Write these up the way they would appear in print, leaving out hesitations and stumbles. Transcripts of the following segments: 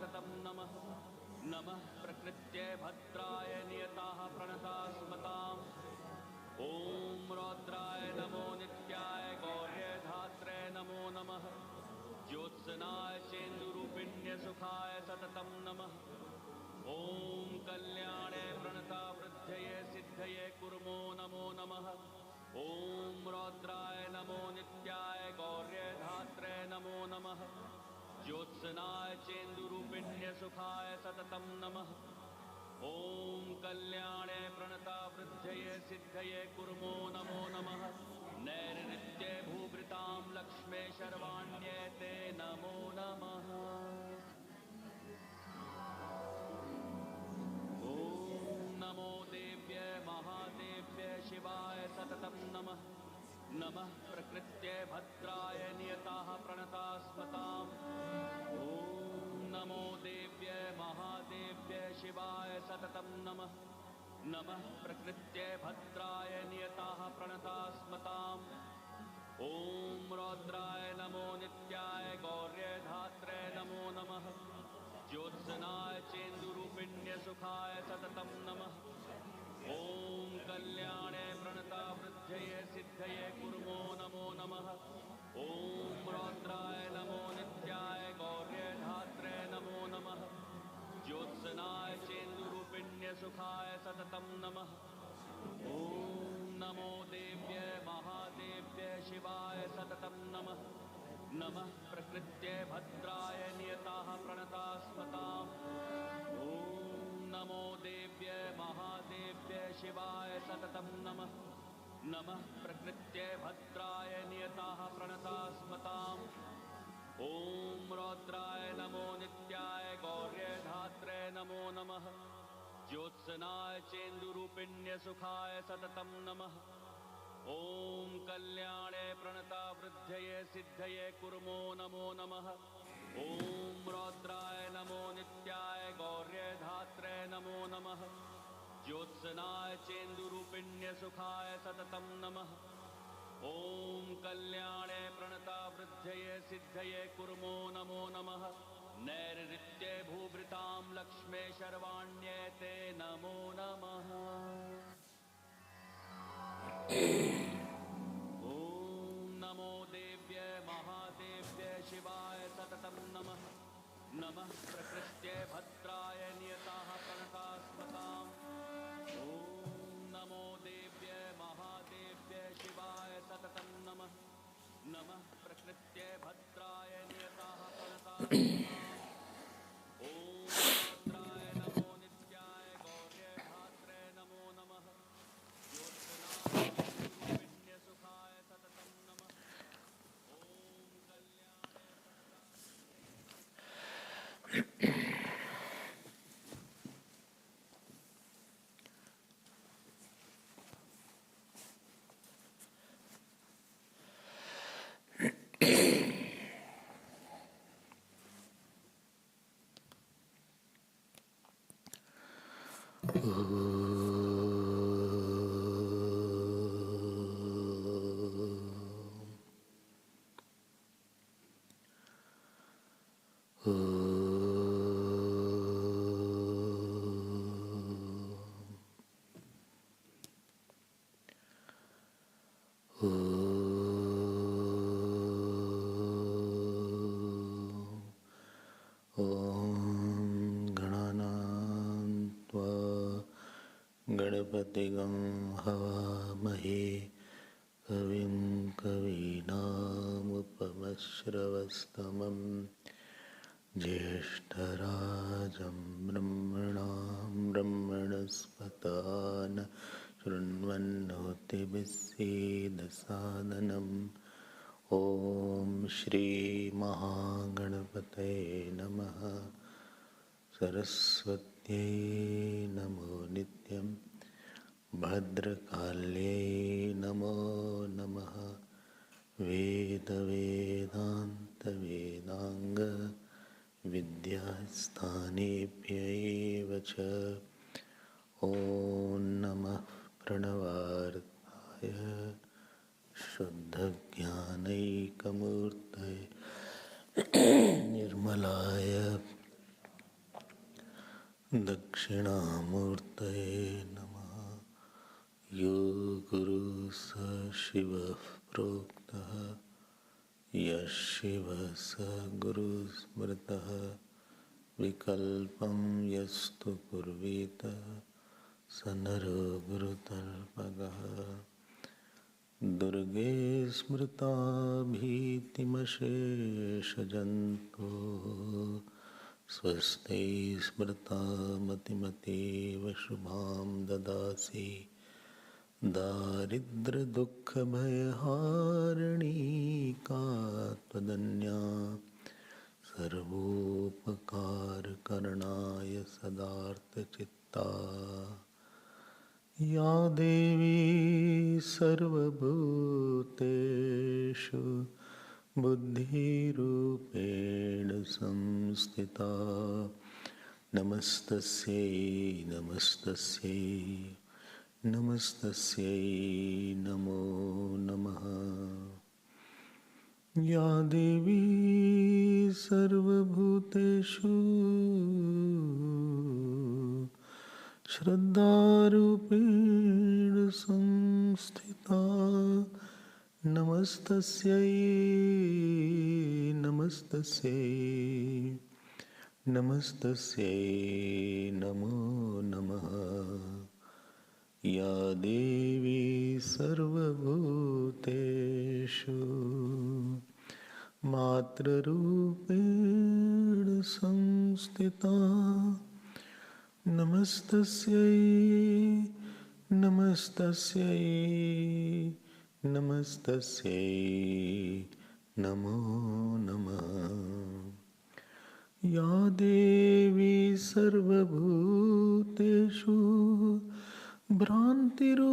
सततं नमः नमः प्रकृत्यै भद्राय नियताः प्रणतास्मताम् ॐ रौद्राय नमो नित्याय गौर्यधात्रे नमो नमः ज्योत्सनाय चेन्दुरूपिण्य सुखाय सततं नमः ॐ कल्याणे प्रणता वृद्धये सिद्धये कुर्मो नमो नमः ॐ रौद्राय नमो नित्याय गौर्यधात्रे नमो नमः ज्योत्सनाय चेन्दुरूपिण्य सुखाय सततं नमः ॐ कल्याणे प्रणता वृद्धये सिद्धये कुर्मो नमो नमः नैर्नित्ये भूभृतां लक्ष्मे शर्वाण्ये ते नमो नमः नमो देव्ये महादेव्ये शिवाय सततं नमः नमः प्रकृत्ये भद्राय नियताः प्रणतास्मताम् ॐ नमो देव्ये महादेव्ये शिवाय सततं नमः नमः प्रकृत्ये भद्राय नियताः प्रणतास्मताम् ॐ रौद्राय नमो नित्याय गौर्यधात्रे नमो नमः ज्योत्सनाय चेन्दुरूपिण्य सुखाय सततं नमः ॐ कल्याणे प्रणता वृद्धये सिद्धये कुर्मो नमो नमः ॐ रौद्राय नमो नित्याय गौर्यधात्रे नमो नमः ज्योत्सनाय चेन्दुरूपिण्य सुखाय सततं नमः ॐ नमो देव्ये महादेव्ये शिवाय सततं नमः नमः प्रकृत्ये भद्राय नियताः प्रणतास्मताम् ॐ नमो देव्ये महादेव्ये शिवाय सततं नमः नमः प्रकृत्ये भद्राय नियताः प्रणतास्मताम् ॐ रौद्राय नमो नित्याय गौर्यधात्रे नमो नमः ज्योत्सनाय चेन्दुरूपिण्य सुखाय सततं नमः ॐ कल्याणे प्रणता वृद्धये सिद्धये कुर्मो नमो नमः ॐ रौद्राय नमो नित्याय गौर्यधात्रे नमो नमः ज्योत्सनाय चेन्दुरूपिण्य सुखाय सततं नमः ॐ कल्याणे प्रणता वृद्धये सिद्धये कुर्मो नमो नमः नैर्नित्ये भूभृतां लक्ष्मे शर्वाण्ये ते नमो नमः ॐ नमो देव्ये महादेव्ये शिवाय सततं नमः नमः प्रकृत्ये भद्राय नियताः प्रणतास्मताम् ॐ नमो देव्ये महादेव्ये शिवाय सततं नमः नमः प्रकृत्ये भद्राय नियताः प्रणतास्मताम् ॐ रौद्राय नमो नित्याय गौर्यधात्रे नमो नमः ज्योत्सनाय चेन्दुरूपिण्य सुखाय सततं नमः ॐ कल्याणे गणपतिगं हवामहे कविं कवीनामुपमश्रवस्तमं ज्येष्ठराजं ब्रह्मणां ब्रह्मणस्पतान् शृण्वन्नोतिभिस्सीदसादनम् ॐ श्रीमहागणपतये नमः सरस्वत्यै नमो नित्यं भद्रकाल्यै नमो नमः वेदवेदान्तवेदाङ्ग विद्यास्थानेभ्यैव च ॐ नमः प्रणवार्ताय शुद्धज्ञानैकमूर्तये निर्मलाय दक्षिणामूर्तये नमः। यो गुरु स शिवः प्रोक्तः यः शिवः स गुरुस्मृतः विकल्पं यस्तु कुर्वीत स नरो गुरुतल्पगः। दुर्गे स्मृता भीतिमशेषजन्तो स्वस्ति स्मृता मतिमतीव शुभां ददासि। दारिद्र्यदुःखभयहारिणी का त्वदन्या सर्वोपकारकरणाय सदार्थचित्ता। या देवी सर्वभूतेषु बुद्धिरूपेण संस्थिता नमस्तस्यै नमस्तस्यै नमस्तस्यै नमो नमः। या देवी सर्वभूतेषु श्रद्धारूपेण संस्थिता नमस्तस्यै नमस्तस्यै नमस्तस्यै नमो नमः। या देवी सर्वभूतेषु मातृरूपेण संस्थिता नमस्तस्यै नमस्तस्यै नमस्तस्यै नमो नमः। या देवी सर्वभूतेषु भ्रान्तिरूपेण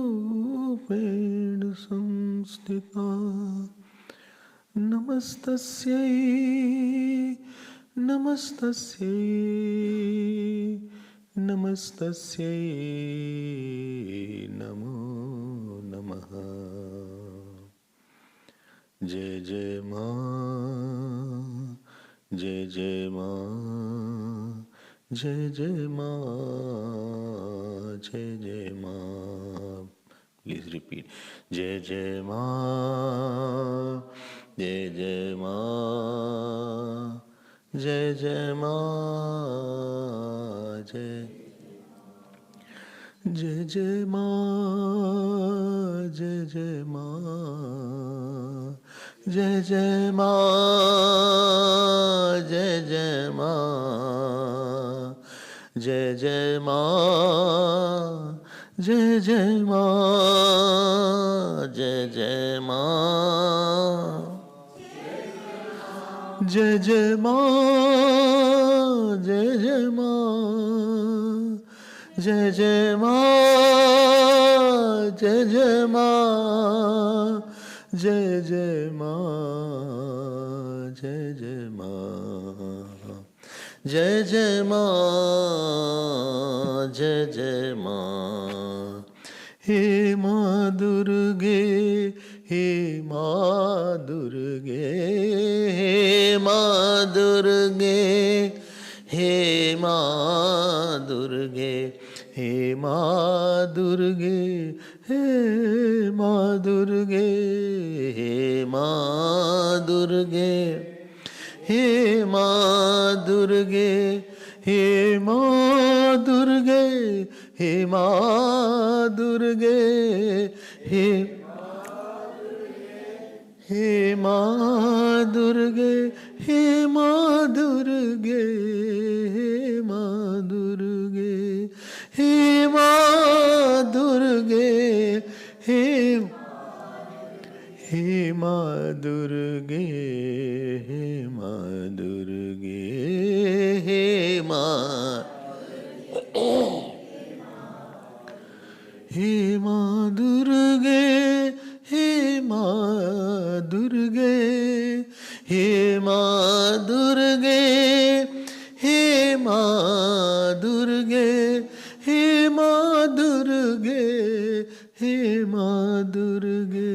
संस्थिता नमस्तस्यै नमस्तस्यै नमस्तस्यै नमो नमः। जय जय माँ जय जय माँ जय जय माँ जय जय माँ। Please repeat. जय जय माँ जय जय माँ जय जय माँ जय जय जय माँ जय जय माँ जय जय माँ जय जय माँ जय जय माँ जय जय माँ जय जय माँ जय जय माँ जय जय माँ जय जय माँ जय जय माँ जय जय माँ जय जय माँ जय जय माँ जय जय माँ। हे माँ दुर्गे हे माँ दुर्गे हे माँ दुर्गे हे माँ दुर्गे हे माँ दुर्गे हे माँ दुर्गे हे माँ दुर्गे हे माँ दुर्गे हे माँ दुर्गे हे माँ दुर्गे हे हे माँ दुर्गे हे माँ दुर्गे हे माँ दुर्गे हे माँ दुर्गे हे माँ दुर्गे हे माँ दुर्गे हे माँ हे माँ दुर्गे हे माँ दुर्गे हे माँ दुर्गे हे माँ दुर्गे हे माँ दुर्गे हे माँ दुर्गे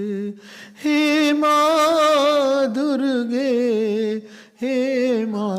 हे माँ दुर्गे हे माँ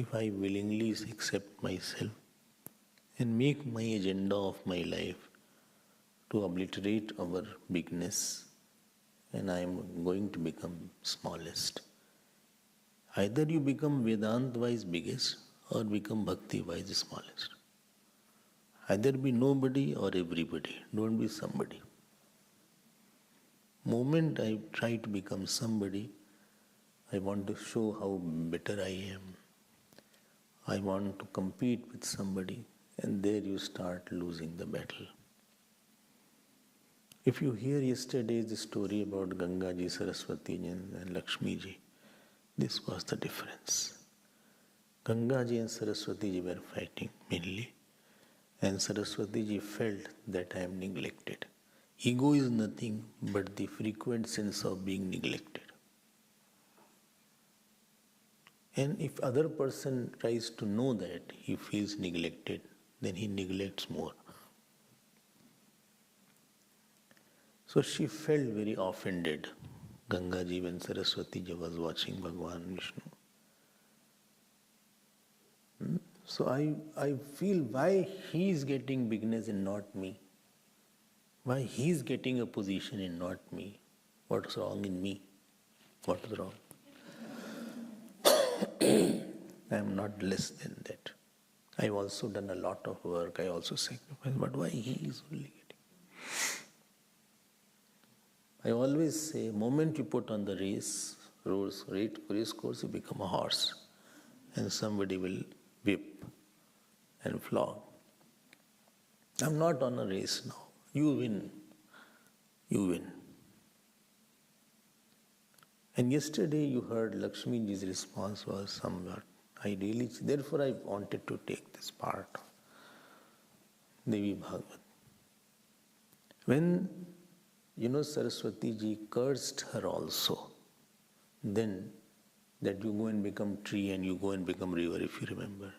if I willingly accept myself and make my agenda of my life to obliterate our bigness, and I am going to become smallest. Either you become Vedant-wise biggest or become Bhakti-wise smallest. Either be nobody or everybody. Don't be somebody. Moment I try to become somebody, I want to show how better I am. I want to compete with somebody, and there you start losing the battle. If you hear yesterday's story about Ganga ji, Saraswati ji and Lakshmi ji, this was the difference. Ganga ji and Saraswati ji were fighting mainly, and Saraswati ji felt that I am neglected. Ego is nothing but the frequent sense of being neglected. And if other person tries to know that he feels neglected, then he neglects more. So she felt very offended, Ganga ji, when Saraswati ji was watching Bhagavan Vishnu. So I feel why he is getting bigness and not me. Why he is getting a position and not me. What's wrong in me? What is wrong? I am not less than that. I have also done a lot of work, I also sacrificed, but why he is only getting? I always say, moment you put on the race course, you become a horse, and somebody will whip and flog. I'm not on a race now. You win. You win. And yesterday you heard Lakshmi ji's response was somewhat. Therefore I wanted to take this part of Devi Bhagavat. When, Saraswati ji cursed her also, then that you go and become tree and you go and become river, if you remember.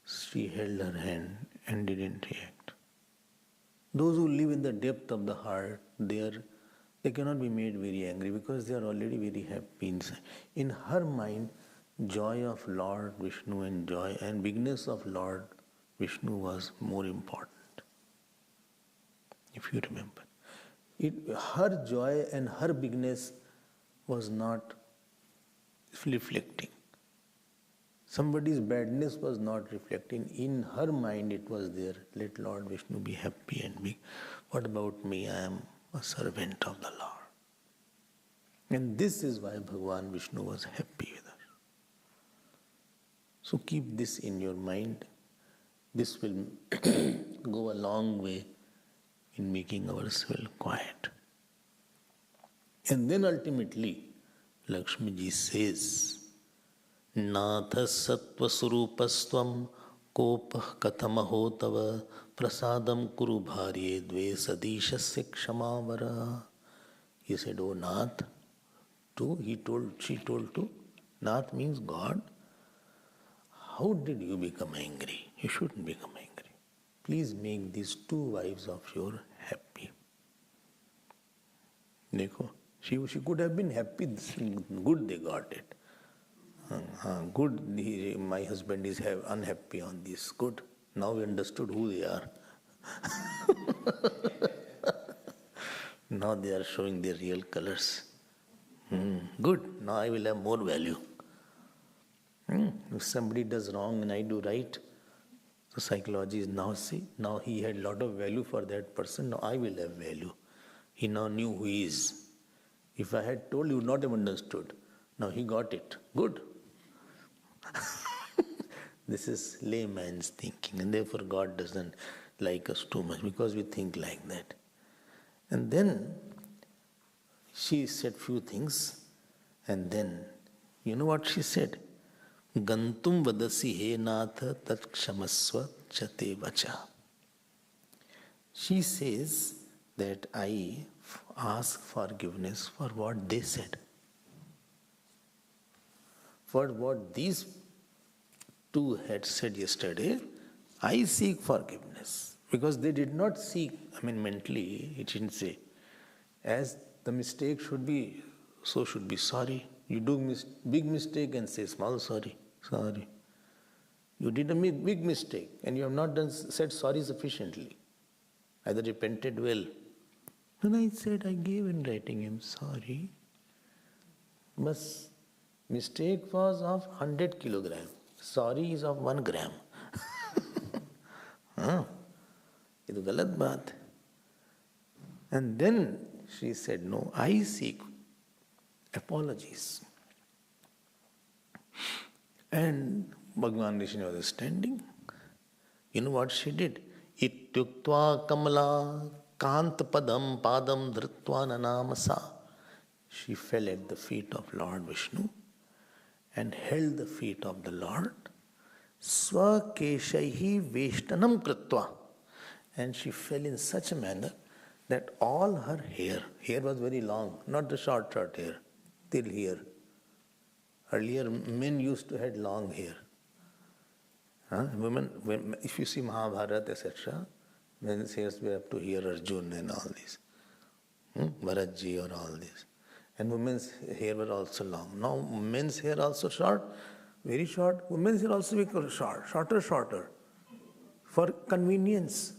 She held her hand and didn't react. Those who live in the depth of the heart, they cannot be made very angry because they are already very happy inside. In her mind, joy of Lord Vishnu and joy and bigness of Lord Vishnu was more important. If you remember. Her joy and her bigness was not reflecting. Somebody's badness was not reflecting. In her mind it was there. Let Lord Vishnu be happy and big. What about me? I am a servant of the Lord. And this is why Bhagavan Vishnu was happy with her. So keep this in your mind. This will go a long way in making ourselves quiet. And then ultimately, Lakshmi ji says, Natha sattva surupastvam kopah kathamaho tava prasadam kuru bharye dve sadishasya kshamavara. He said, oh Nath, she told to, Nath means God. How did you become angry? You shouldn't become angry. Please make these two wives of yours happy. Dekho, she could have been happy. Good, they got it. Good, my husband is unhappy on this. Good. Now we understood who they are. Now they are showing their real colors. Good. Now I will have more value. If somebody does wrong and I do right, so psychology is now, see, now he had a lot of value for that person, now I will have value. He now knew who he is. If I had told, you would not have understood. Now he got it. Good. This is layman's thinking, and therefore God doesn't like us too much because we think like that. And then she said few things, and then, you know what she said? Gantum vadasi he natha tat kshamasva chate vacha. She says that I ask forgiveness for what they said. For what these two had said yesterday, I seek forgiveness. Because they did not seek, mentally, it didn't say. As the mistake should be, so should be sorry. You do big mistake and say small sorry. You did a big mistake and you have not said sorry sufficiently. Either repented well. Then I said, I gave in writing, I'm sorry. But mistake was of 100 kilogram. Sorry is of 1 gram. ये तो गलत बात है. And then she said, no, I seek apologies. And Bhagavan Vishnu was standing. You know what she did? Ityuktva kamala kant padam padam dhritva nanamasa. She fell at the feet of Lord Vishnu and held the feet of the Lord. Swakeshaihi veshtanam kritva. And she fell in such a manner that all her hair was very long, not the short hair, till here. Earlier, men used to have long hair. Women, if you see Mahabharata, etc., men's hairs were up to here, Arjun and all this. Bharatji or all this. And women's hair were also long. Now, men's hair also short, very short. Women's hair also become shorter. For convenience.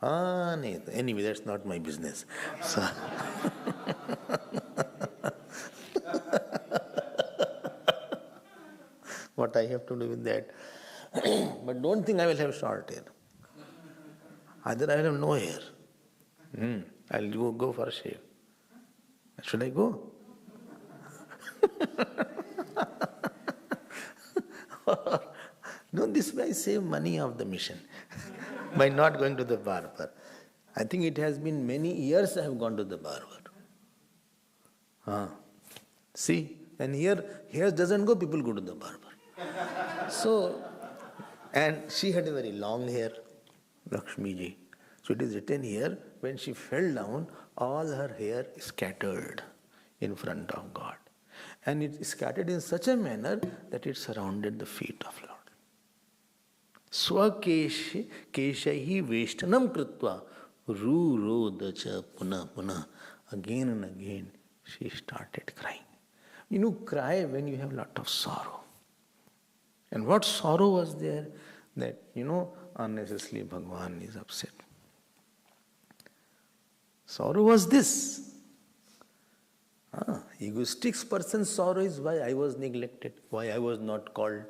Anyway, that's not my business. So what I have to do with that? But don't think I will have short hair. Either I will have no hair. I'll go for a shave. Should I go? No, this way I save money of the mission by not going to the barber. I think it has been many years I have gone to the barber. See, and here doesn't go, people go to the barber. So, and she had a very long hair, Lakshmi ji. So it is written here, when she fell down, all her hair scattered in front of God. And it scattered in such a manner that it surrounded the feet of Lord. Swakeshahi veshtanam kritva rurodacha puna puna. Again and again she started crying. You know, cry when you have a lot of sorrow. And what sorrow was there? That, unnecessarily Bhagavan is upset. Sorrow was this. Egoistic person's sorrow is why I was neglected, why I was not called,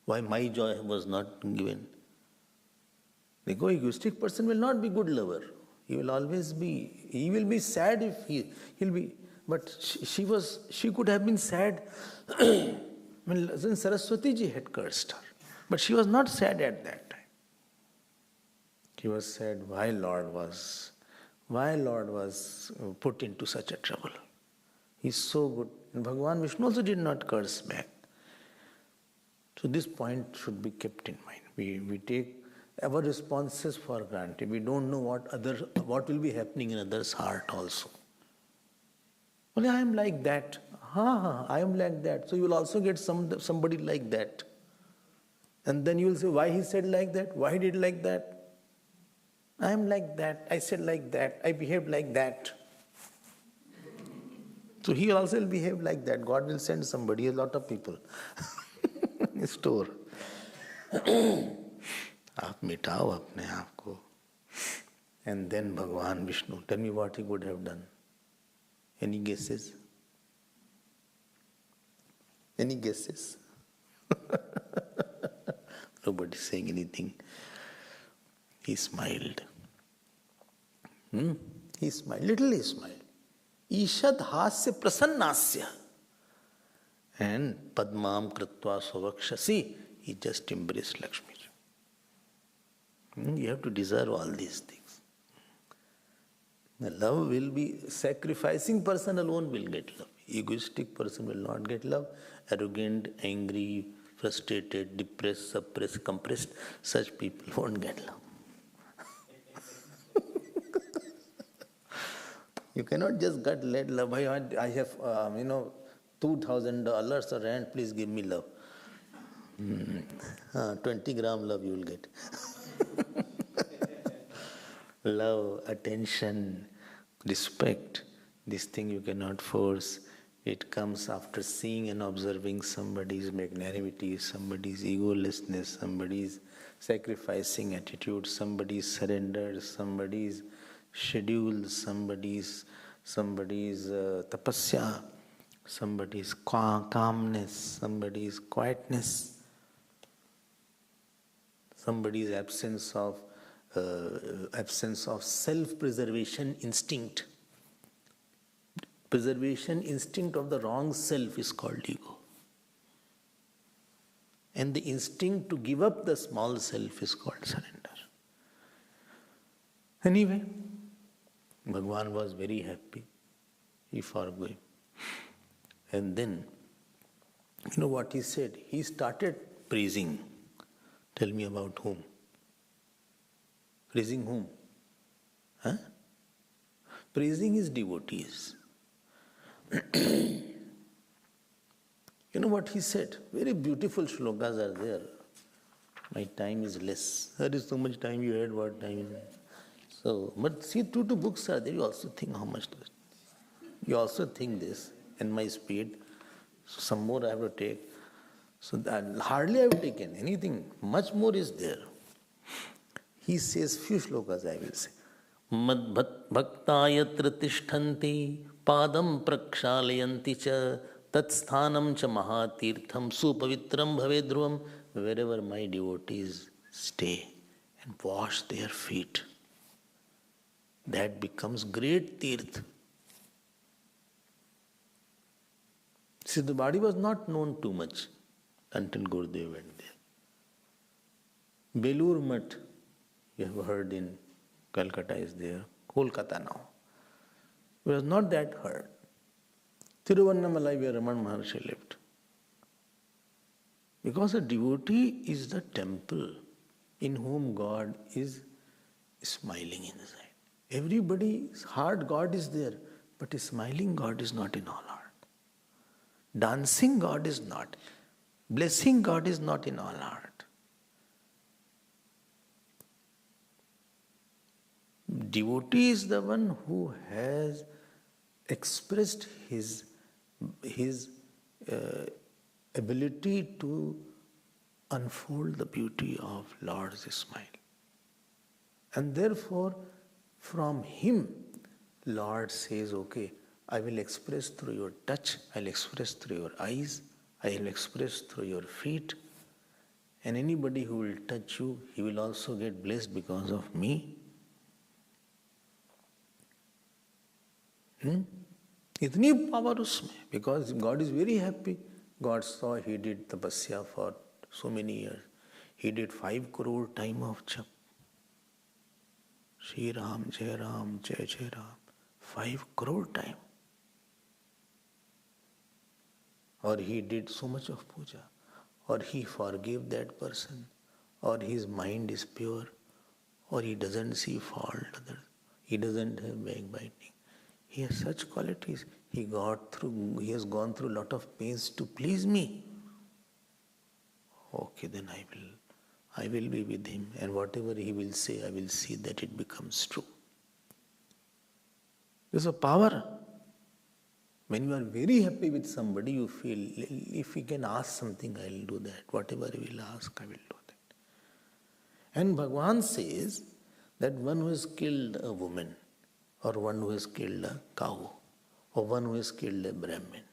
why my joy was not given. The egoistic person will not be good lover. He will be sad if he'll be, but she could have been sad when Saraswati ji had cursed her. But she was not sad at that time. She was sad why Lord was put into such a trouble. He's so good. And Bhagavan Vishnu also did not curse back. So this point should be kept in mind. We take our responses for granted. We don't know what will be happening in others' heart also. Well, I am like that. I am like that. So you will also get somebody like that. And then you will say, why he said like that? Why he did like that? I am like that. I said like that. I behaved like that. So he also will behave like that. God will send somebody, a lot of people. Store. आप मिटाओ अपने आप को. And then Bhagavan Vishnu, tell me what he would have done. Any guesses? Any guesses? Nobody saying anything. He smiled. He smiled, literally smiled. Ishad hasya prasannasya. And Padmam Kritva Svavakshasi, he just embraced Lakshmi. You have to deserve all these things. The love will be, sacrificing person alone will get love. Egoistic person will not get love. Arrogant, angry, frustrated, depressed, suppressed, compressed, such people won't get love. You cannot just get love. I have, $2,000 or rand, please give me love. 20 gram love you will get. Love, attention, respect, this thing you cannot force. It comes after seeing and observing somebody's magnanimity, somebody's egolessness, somebody's sacrificing attitude, somebody's surrender, somebody's schedule, somebody's tapasya, somebody's calmness, somebody's quietness, somebody's absence of self-preservation instinct. Preservation instinct of the wrong self is called ego. And the instinct to give up the small self is called surrender. Anyway, Bhagwan was very happy. He forgave. And then, you know what he said? He started praising. Tell me about whom? Praising whom? Huh? Praising his devotees. You know what he said? Very beautiful shlokas are there. My time is less. There is so much time you had, what time is it? So, but see, two books are there. You also think how much. You also think this. And my speed. So some more I have to take. So that hardly I have taken anything. Much more is there. He says few shlokas I will say. Mad bhaktayatra tishtanti padam prakshalayanti cha tat sthanam cha mahatirtham supavitram bhavedruvam. Wherever my devotees stay and wash their feet, that becomes great tirth. See, the body was not known too much until Gurudev went there. Belur Mutt, you have heard in Calcutta is there, Kolkata now. It was not that heard. Tiruvannamalai where Raman Maharshi lived. Because a devotee is the temple in whom God is smiling inside. Everybody's heart, God is there, but a smiling God is not in all heart. Dancing God is not. Blessing God is not in all heart. Devotee is the one who has expressed his ability to unfold the beauty of Lord's smile. And therefore, from him, Lord says, okay, I will express through your touch, I will express through your eyes, I will express through your feet. And anybody who will touch you, he will also get blessed because of me. Itni power usme, because God is very happy. God saw he did tapasya for so many years. He did 5 crore time of jap. Shri Ram, Jai Ram, Jai Jai Ram. 5 crore time. Or he did so much of puja. Or he forgave that person. Or his mind is pure. Or he doesn't see fault. He doesn't have backbiting. He has such qualities. He has gone through a lot of pains to please me. Okay, then I will be with him, and whatever he will say, I will see that it becomes true. There's a power. When you are very happy with somebody, you feel, if he can ask something, I will do that. Whatever he will ask, I will do that. And Bhagavan says that one who has killed a woman, or one who has killed a cow, or one who has killed a Brahmin,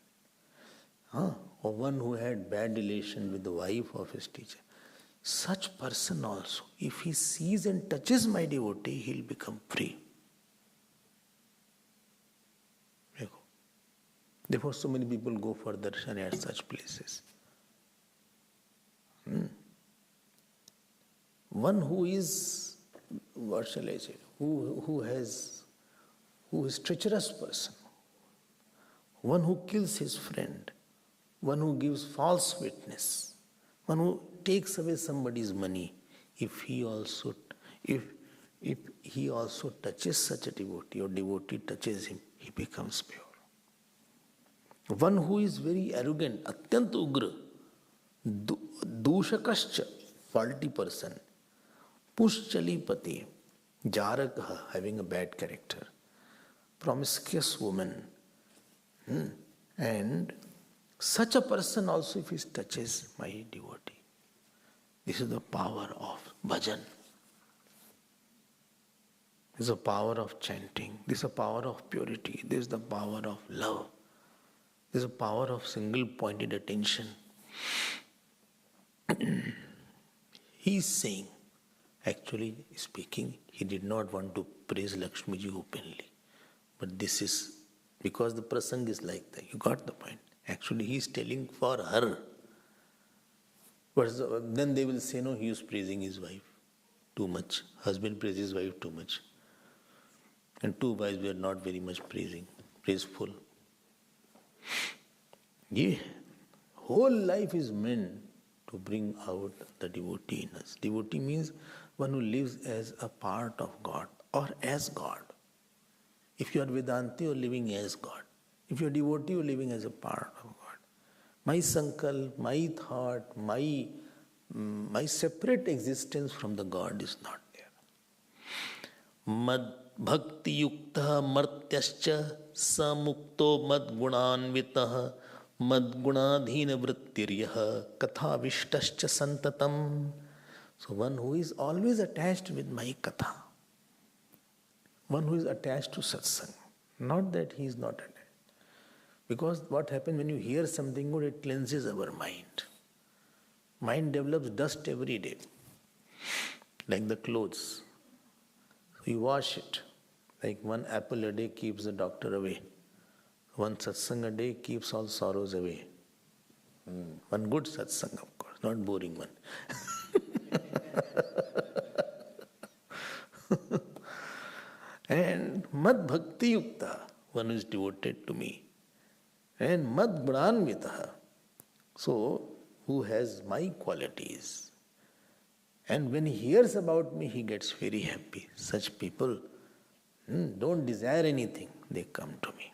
or one who had bad relation with the wife of his teacher, such person also, if he sees and touches my devotee, he'll become free. Therefore, so many people go for darshan at such places. One who is, what shall I say, who is treacherous person, one who kills his friend, one who gives false witness, one who takes away somebody's money, if he also touches such a devotee, or devotee touches him, he becomes pure. One who is very arrogant, atyant ugra, dushakascha, faulty person, pushchalipati, jarakha, having a bad character, promiscuous woman, And such a person also, if he touches my devotee, this is the power of bhajan. This is the power of chanting. This is the power of purity. This is the power of love. This is the power of single-pointed attention. He is saying, actually speaking, he did not want to praise Lakshmi ji openly. But this is, because the prasang is like that. You got the point. Actually, he is telling for her. But then they will say, no, he is praising his wife too much. Husband praises his wife too much. And two wives were not very much praiseful. Yeah. Whole life is meant to bring out the devotee in us. Devotee means one who lives as a part of God or as God. If you are Vedanti, you are living as God. If you are devotee, you are living as a part of God. My sankalp, my thought, my separate existence from the God is not there. Mad bhakti yukta martyascha samukto mad gunanvitah mad gunadhina vrittiryaha katha vishtascha santatam. So one who is always attached with my katha. One who is attached to satsang. Not that he is not attached. Because what happens when you hear something good, it cleanses our mind. Mind develops dust every day. Like the clothes. You wash it. Like one apple a day keeps the doctor away. One satsang a day keeps all sorrows away. One good satsang, of course, not boring one. And mad bhakti yukta, one who is devoted to me. And mad granvitaha, so who has my qualities. And when he hears about me, he gets very happy. Such people don't desire anything, they come to me.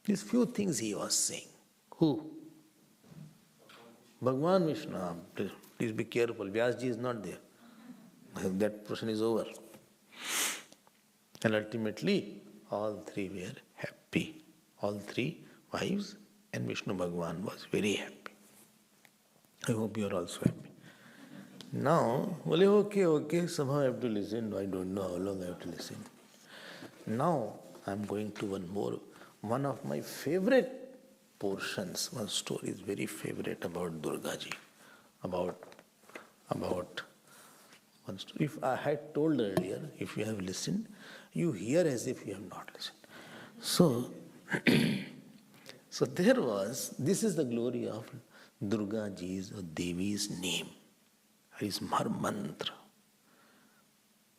These few things he was saying. Who? Bhagwan Vishnu. Please be careful, Vyasji is not there. That portion is over. And ultimately, all three were happy. All three wives and Vishnu Bhagwan was very happy. I hope you are also happy. Now, okay, somehow I have to listen. I don't know how long I have to listen. Now, I am going to one of my favorite portions. One story is very favorite about Durga ji. About one story. If I had told earlier, if you have listened, you hear as if you have not listened. So, this is the glory of Durga ji's or Devi's name. It is her mantra.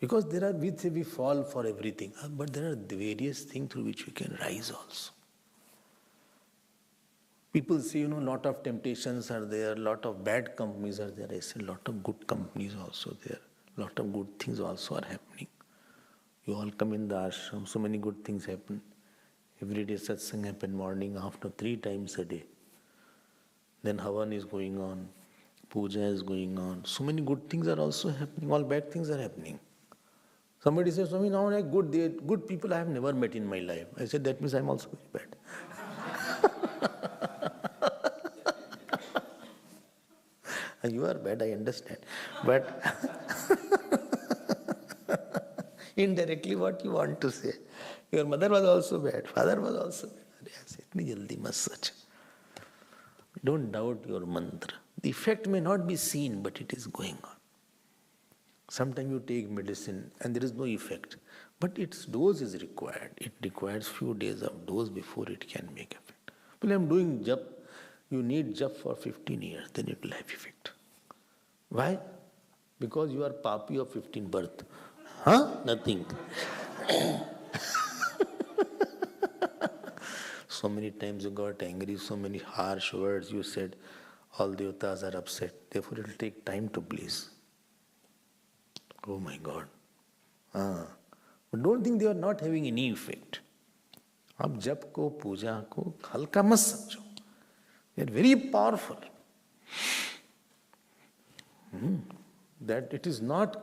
Because we fall for everything, but there are various things through which we can rise also. People say, lot of temptations are there, lot of bad companies are there. I say, lot of good companies also there. Lot of good things also are happening. You all come in the ashram, so many good things happen. Every day satsang happen morning, after 3 times a day. Then havan is going on, puja is going on. So many good things are also happening, all bad things are happening. Somebody says, Swami, now good people I have never met in my life. I said, that means I am also very bad. You are bad, I understand. But indirectly what you want to say. Your mother was also bad, father was also bad. Itni jaldi mat soch. Don't doubt your mantra. The effect may not be seen, but it is going on. Sometimes you take medicine and there is no effect, but its dose is required. It requires few days of dose before it can make effect. Well, I am doing jap. You need jap for 15 years, then it will have effect. Why? Because you are papi of 15 birth. Nothing. So many times you got angry, so many harsh words you said, all devatas are upset. Therefore it will take time to please. Oh my God. But don't think they are not having any effect. आप जप को पूजा को हल्का मत समझो. They are very powerful. That it is not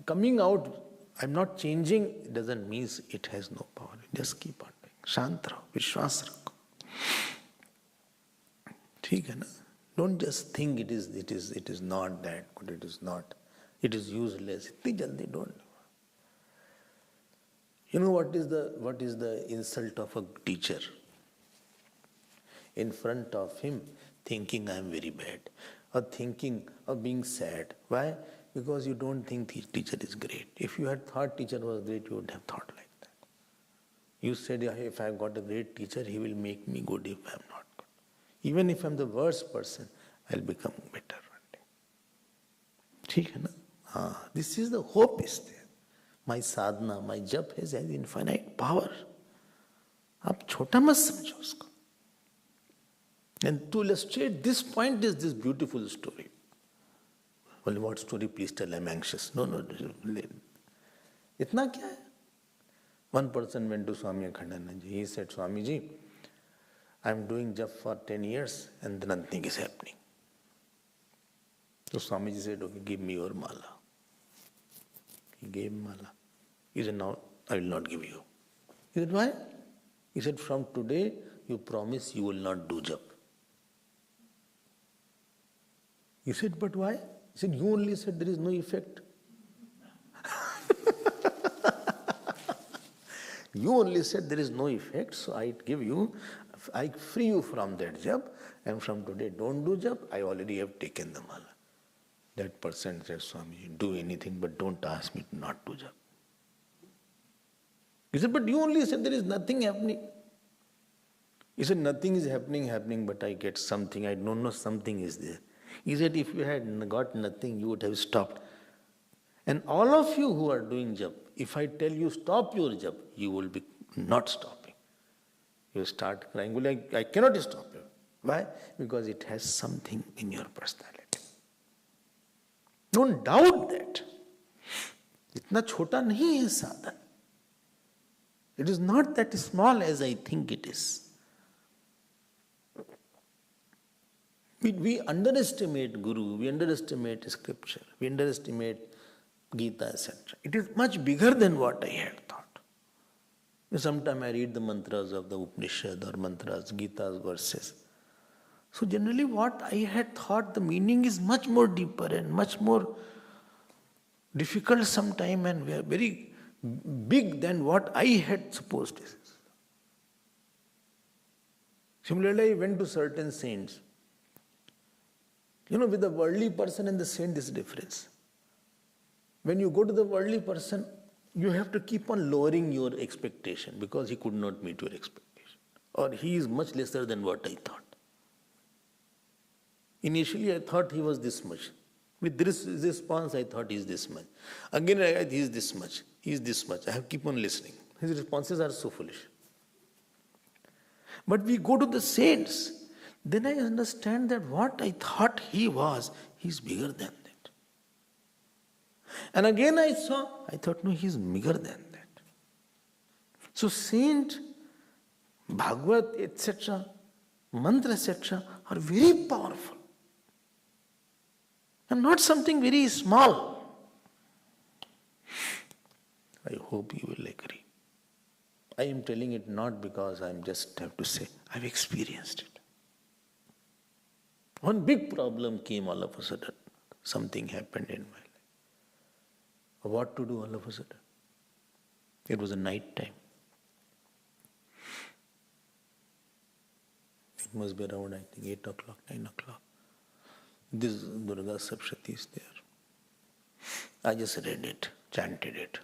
coming out, I am not changing, it doesn't mean it has no power. Just keep on doing. Shant raho, Vishwas rakho. ठीक है ना? Don't just think it is not that good, it is not, it is useless. इतनी जल्दी don't. You know what is the insult of a teacher? In front of him, thinking I am very bad, or thinking of being sad. Why? Because you don't think the teacher is great. If you had thought teacher was great, you would have thought like that. You said, if I have got a great teacher, he will make me good if I am not good. Even if I am the worst person, I will become better one day. ठीक है ना? This is the hope is there. My sadhana, my jap has infinite power. आप छोटा मत समझो उसको. And to illustrate this point is this beautiful story. Well, what story? Please tell, I'm anxious. No. इतना क्या है? One person went to Swami Abhedananda. He said, Swami ji, I'm doing jap for 10 years and nothing is happening. So Swami ji said, okay, give me your mala. He gave mala. He said, now I will not give you. He said, why? He said, from today you promise you will not do jap. He said, but why? He said, you only said there is no effect. You only said there is no effect, so I free you from that jap, and from today don't do jap. I already have taken the mala. That person said, Swami, do anything, but don't ask me not to jap. He said, but you only said there is nothing happening. He said, nothing is happening, but I get something. I don't know something is there. He said, if you had got nothing, you would have stopped. And all of you who are doing jap, if I tell you stop your jap, you will be not stopping. You start crying, well, I cannot stop you. Why? Because it has something in your personality. Don't doubt that. इतना छोटा नहीं है साधन. It is not that small as I think it is. We underestimate Guru, we underestimate Scripture, we underestimate Gita, etc. It is much bigger than what I had thought. Sometimes I read the mantras of the Upanishad or mantras, Gita's verses. So generally what I had thought, the meaning is much more deeper and much more difficult sometimes and very big than what I had supposed. Similarly, I went to certain saints. With the worldly person and the saint, this is the difference. When you go to the worldly person, you have to keep on lowering your expectation because he could not meet your expectation. Or he is much lesser than what I thought. Initially, I thought he was this much. With this response, I thought he is this much. Again, he is this much. He is this much. I have to keep on listening. His responses are so foolish. But we go to the saints. Then I understand that what I thought he was, he's bigger than that. And again I thought, no, he's bigger than that. So saint, Bhagavad, etc., mantra, etc., are very powerful. And not something very small. I hope you will agree. I am telling it not because I just have to say, I've experienced it. One big problem came all of a sudden. Something happened in my life. What to do all of a sudden? It was a night time. It must be around, I think, 8 o'clock, 9 o'clock. This Durga Sapshati is there. I just read it, chanted it.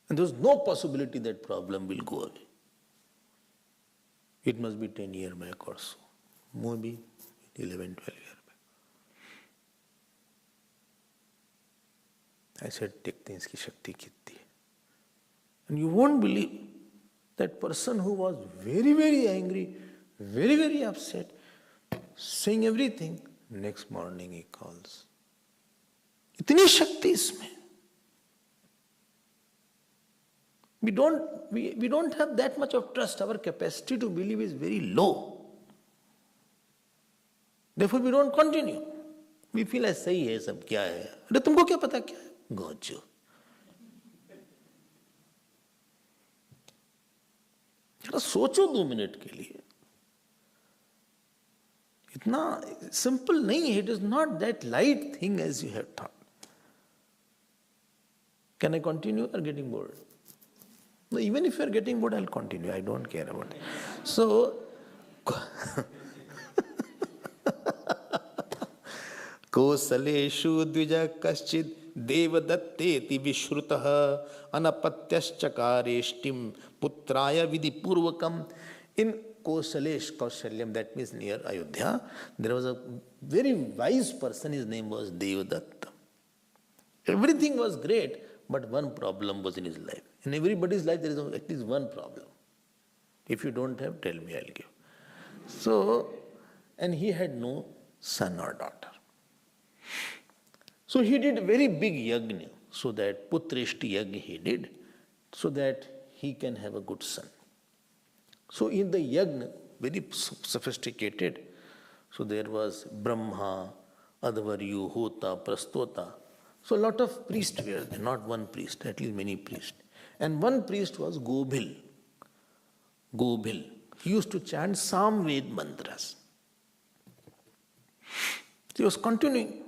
And there was no possibility that problem will go away. It must be 10 years back or so. Maybe 11, 12 years back. I said, देखते हैं इसकी शक्ति कितनी है. And you won't believe that person who was very, very angry, very, very upset, saying everything, next morning he calls. इतनी शक्ति इसमें. We don't have that much of trust. Our capacity to believe is very low. Therefore, we don't continue. We feel like सही है सब क्या है. अरे तुमको क्या पता क्या है? गोचो. जरा सोचो 2 मिनट के लिए. इतना simple नहीं है. It is not that light thing as you have thought. Can I continue or getting bored? No, even if you are getting bored, I'll continue. I don't care about it. So, Kosaleshu dvija kaschid devadatteti vishrutah anapatyaschakareshtim putraya vidhi purvakam. In Kausalyam, that means near Ayodhya, there was a very wise person, his name was Devadatta. Everything was great, but one problem was in his life. In everybody's life, there is at least one problem. If you don't have, tell me, I'll give. So, and he had no son or daughter. So he did a very big yajna, so that Putrishti yajna he did, so that he can have a good son. So in the yajna, very sophisticated, so there was Brahma, Advaryu, Hota, Prastota. So a lot of priests were there, not one priest, at least many priests. And one priest was Gobhil. Gobhil. He used to chant Samved mantras. He was continuing.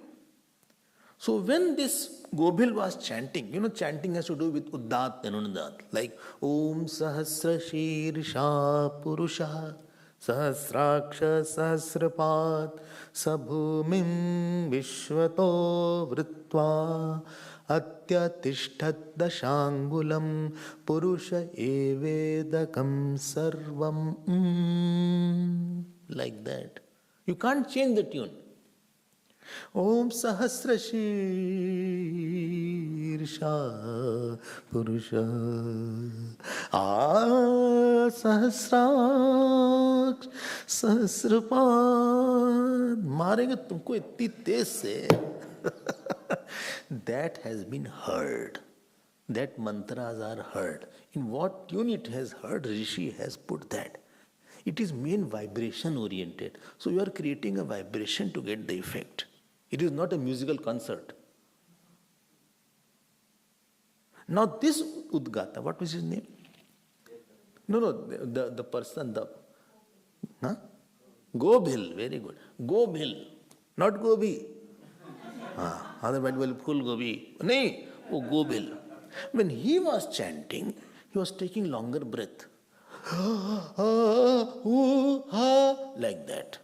So when this Gobhil was chanting, chanting has to do with Uddat and Unudat, like Om Sahasra Shirsha Purusha Sahasraksha Sahasrapat Sabhumim Vishwato Vritva Atyatishtat Dashangulam Purusha Evedakam Sarvam. Like that. You can't change the tune. Om Sahasra Shirsha Purusha Sahasraks Sahasrapad. मारेंगे तुमको इतनी तेज से. That has been heard. That mantras are heard. In what tune it has heard, Rishi has put that. It is main vibration oriented. So you are creating a vibration to get the effect. It is not a musical concert. Now this Udgata, what was his name? No, the person, Gobhil, very good. Gobhil, not Gobi. Otherwise will full Gobi. No, Gobhil. When he was chanting, he was taking longer breath. Like that.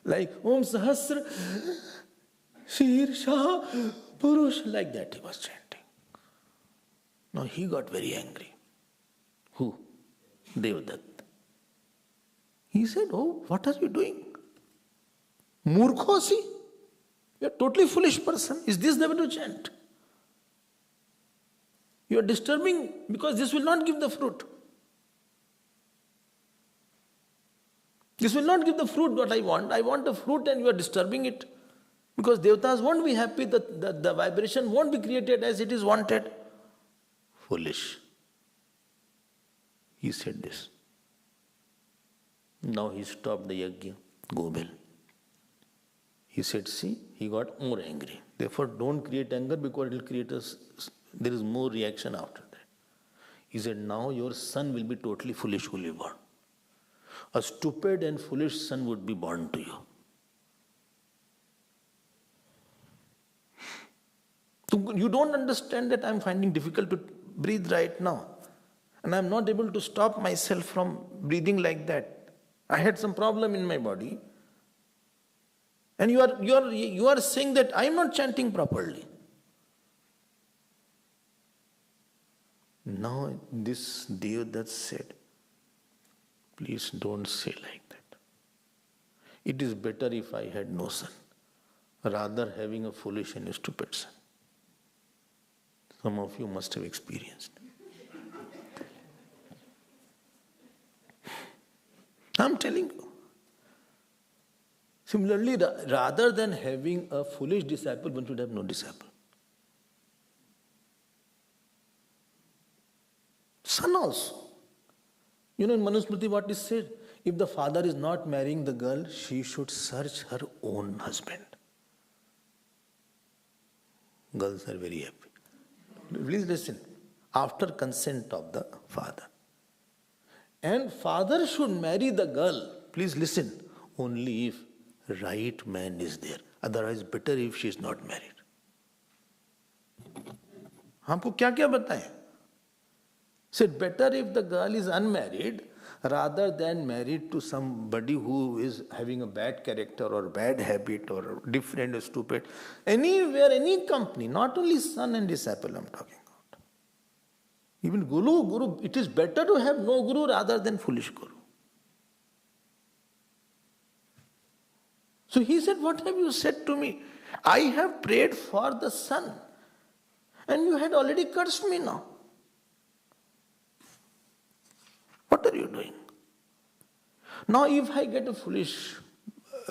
Like Om Sahasra Shirsha Purush, like that he was chanting. Now he got very angry. Who? Devadatta. He said, oh, what are you doing? Murkhosi? You are a totally foolish person. Is this the way to chant? You are disturbing because this will not give the fruit. This will not give the fruit what I want. I want the fruit and you are disturbing it. Because devatas won't be happy, the vibration won't be created as it is wanted. Foolish. He said this. Now he stopped the yajna, Gobhil. He said, see, he got more angry. Therefore, don't create anger because it will create there is more reaction after that. He said, now your son will be totally foolish, will be born. A stupid and foolish son would be born to you. So you don't understand that I am finding difficult to breathe right now. And I am not able to stop myself from breathing like that. I had some problem in my body. And you are saying that I am not chanting properly. Now this Devadatta said, please don't say like that. It is better if I had no son, rather having a foolish and a stupid son. Some of you must have experienced. I'm telling you. Similarly, rather than having a foolish disciple, one should have no disciple. Son also. In Manusmriti what is said? If the father is not marrying the girl, she should search her own husband. Girls are very happy. Please listen. After consent of the father. And father should marry the girl. Please listen. Only if right man is there. Otherwise, better if she is not married. हमको क्या क्या बताएं? Said better if the girl is unmarried rather than married to somebody who is having a bad character or bad habit or different or stupid. Anywhere, any company, not only son and disciple I'm talking about. Even guru, it is better to have no guru rather than foolish guru. So he said, what have you said to me? I have prayed for the son and you had already cursed me now. What are you doing? Now if I get a foolish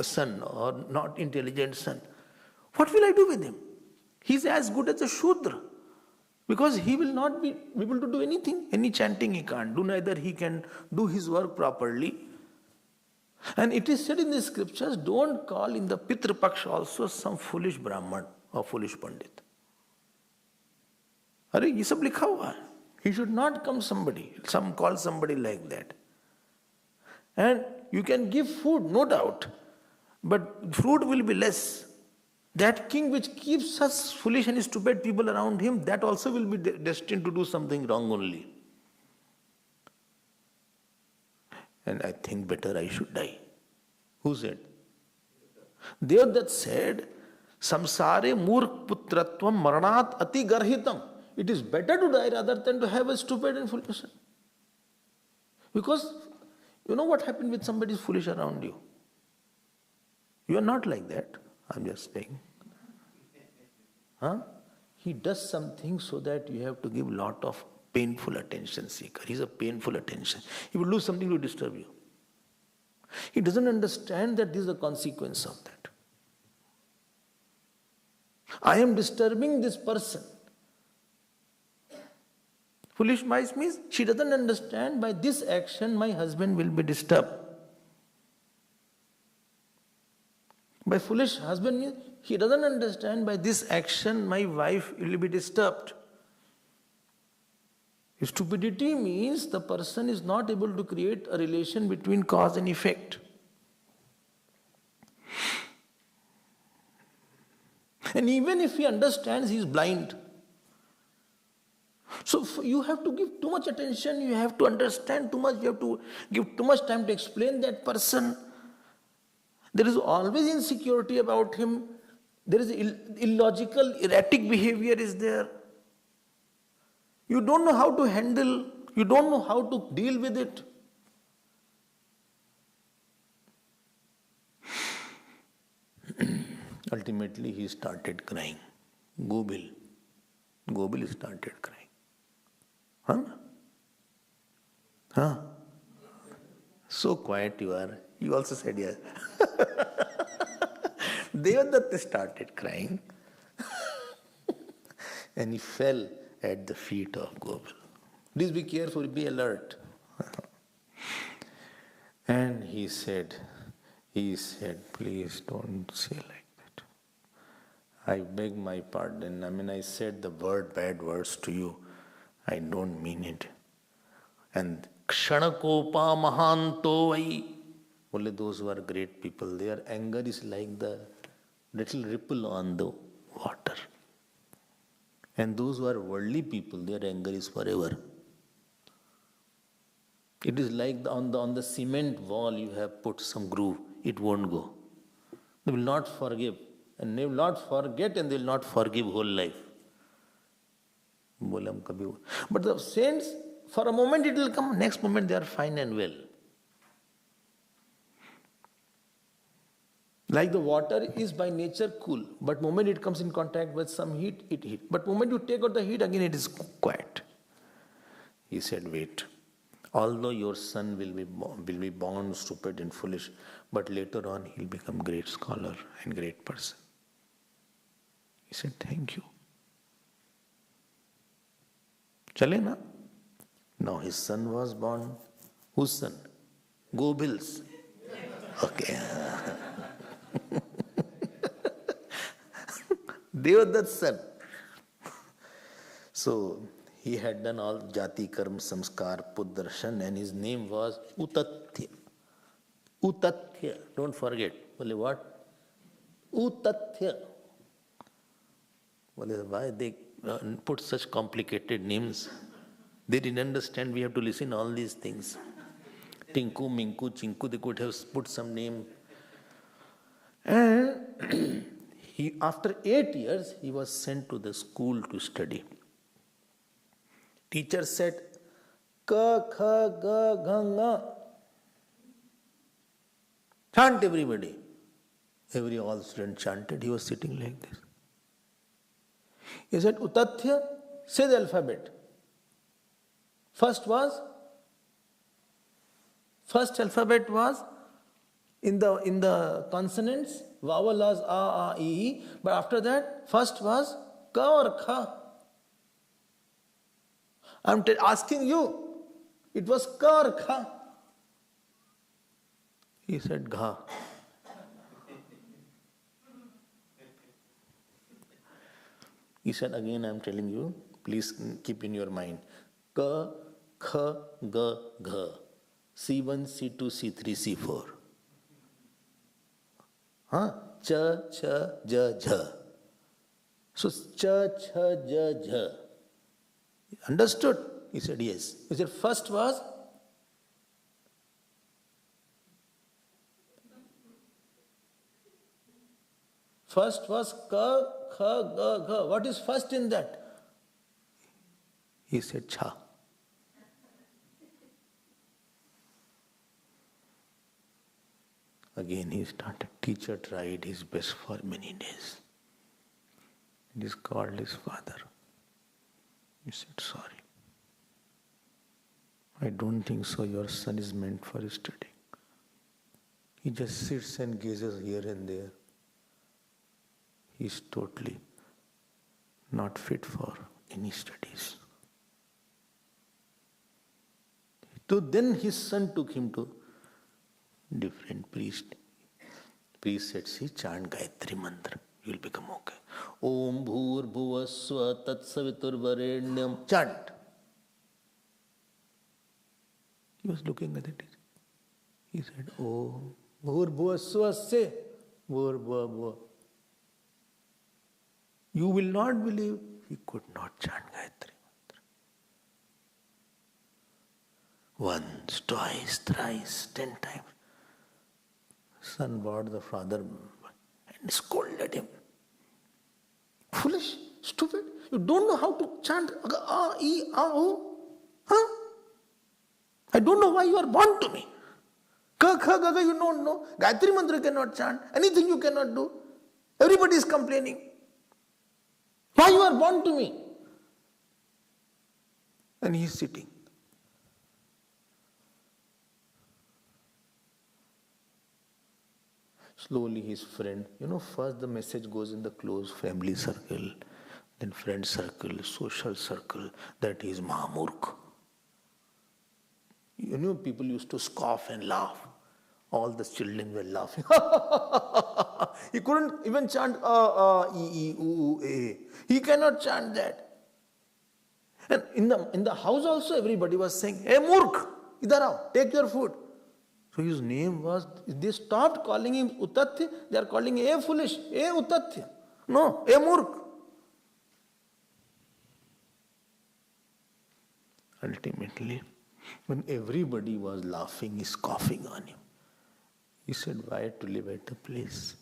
son or not intelligent son, what will I do with him? He's as good as a Shudra. Because he will not be able to do anything. Any chanting he can't do, neither he can do his work properly. And it is said in the scriptures, don't call in the Pitra Paksha also some foolish Brahman or foolish Pandit. अरे ये सब लिखा हुआ है. He should not call somebody like that. And you can give food, no doubt, but fruit will be less. That king which keeps such foolish and stupid people around him, that also will be destined to do something wrong only. And I think better I should die. Who said? Devadat said, Samsare murk putratvam maranat ati garhitam. It is better to die rather than to have a stupid and foolish son. Because you know what happened with somebody who is foolish around you. You are not like that. I'm just saying. Huh? He does something so that you have to give lot of painful attention seeker. He's a painful attention. He will do something to disturb you. He doesn't understand that this is the consequence of that. I am disturbing this person. Foolish wife means she doesn't understand by this action my husband will be disturbed. By foolish husband means he doesn't understand by this action my wife will be disturbed. Stupidity means the person is not able to create a relation between cause and effect. And even if he understands, he is blind. So you have to give too much attention, you have to understand too much, you have to give too much time to explain that person. There is always insecurity about him. There is illogical, erratic behavior is there. You don't know how to handle, you don't know how to deal with it. Ultimately, he started crying. Gobil started crying. Huh? Huh? So quiet you are. You also said yes. Devadatta started crying. And he fell at the feet of Gobil. Please be careful, be alert. And he said, please don't say like that. I beg my pardon. I said the bad words to you. I don't mean it. And Kshanakopa Mahanto Vai. Only those who are great people, their anger is like the little ripple on the water. And those who are worldly people, their anger is forever. It is like on the cement wall you have put some groove, it won't go. They will not forgive, and they will not forget, and they will not forgive whole life. But the saints, for a moment it will come, next moment they are fine and well. Like the water is by nature cool, but moment it comes in contact with some heat, it heats. But moment you take out the heat, again it is quiet. He said, wait. Although your son will be born stupid and foolish, but later on he'll become great scholar and great person. He said, thank you. Chale na? Now his son was born. Whose son? Gobil's. Okay. Devadatta's son. So he had done all Jati Karma Samskar Puddarshan and his name was Utathya. Utathya, don't forget. Well, what? Utathya. Well, why they put such complicated names? They didn't understand we have to listen all these things. Tinku, Minku, Chinku, they could have put some name. And after 8 years, he was sent to the school to study. Teacher said, Ka, Kha, Ga, Gha, Nga. Chant everybody. All students chanted. He was sitting like this. He said, Utathya, say the alphabet. First alphabet was in the consonants, vowel was a, e. But after that, first was ka or kha. I'm asking you, it was ka or kha? He said gha. He said, again I'm telling you, please keep in your mind. Ka, kha, ga, gha. C1, C2, C3, C4. Cha, cha, ja, ja. So, cha, cha, ja, ja. Understood? He said, yes. He said, first was ka, kha, ga, gha. What is first in that? He said, cha. Again he started. Teacher tried his best for many days. He called his father. He said, sorry. I don't think so. Your son is meant for studying. He just sits and gazes here and there. He is totally not fit for any studies. So then his son took him to different priest. Priest said, see, chant Gayatri Mantra. You will become okay. Om Bhur Bhuvasva Tat Savitur Varenyam. Chant. He was looking at it. He said, Om Bhur Bhuvasva Se. Bhur Bhuvasva. You will not believe. He could not chant Gayatri Mantra. Once, twice, thrice, 10 times. Son brought the father and scolded him. Foolish, stupid. You don't know how to chant A, E, A, O. Huh? I don't know why you are born to me. Ka, Kha, Ga, Ga, you don't know. Gayatri Mantra cannot chant. Anything you cannot do. Everybody is complaining. Why you are born to me? And he is sitting. Slowly his friend, first the message goes in the close family circle, then friend circle, social circle, that he is Mahamurkh. People used to scoff and laugh. All the children were laughing. He couldn't even chant E, U, A. He cannot chant that. And in the house also everybody was saying, hey Murkh, idhar aao, take your food. So his name was, they stopped calling him Utathya, they are calling him, foolish, Utathya. No, Murkh. Ultimately, when everybody was laughing, scoffing on him, he said, why to live at a place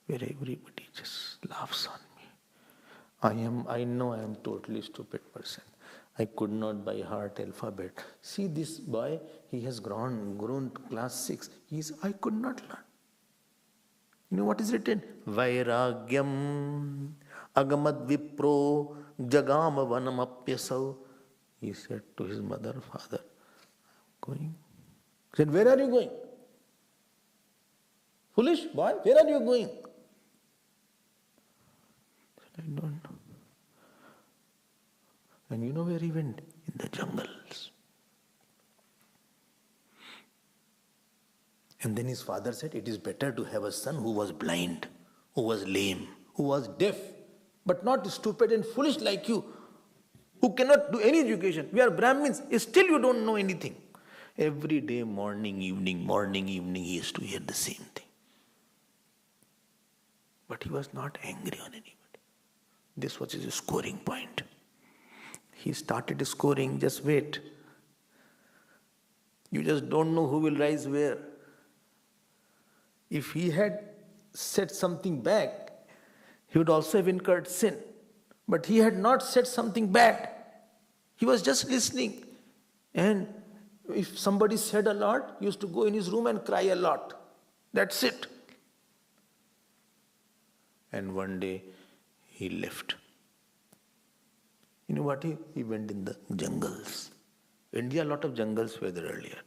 where everybody just laughs on me? I know I am totally stupid person. I could not by heart alphabet. See this boy, he has grown to class 6. I could not learn. You know what is written? Vairagyam agamad vipro jagama vanamapyasav. He said to his mother, father, I'm going. He said, where are you going? Foolish boy, where are you going? I said, I don't know. And you know where he went? In the jungles. And then his father said, it is better to have a son who was blind, who was lame, who was deaf, but not stupid and foolish like you. who cannot do any education. We are Brahmins, still you don't know anything. Every day, morning, evening, he used to hear the same thing. But he was not angry on anybody. This was his scoring point. He started scoring, just wait. You just don't know who will rise where. If he had said something back, he would also have incurred sin. But he had not said something bad. He was just listening. And if somebody said a lot, he used to go in his room and cry a lot. That's it. And one day, he left. You know what? He went in the jungles. India, a lot of jungles were there earlier.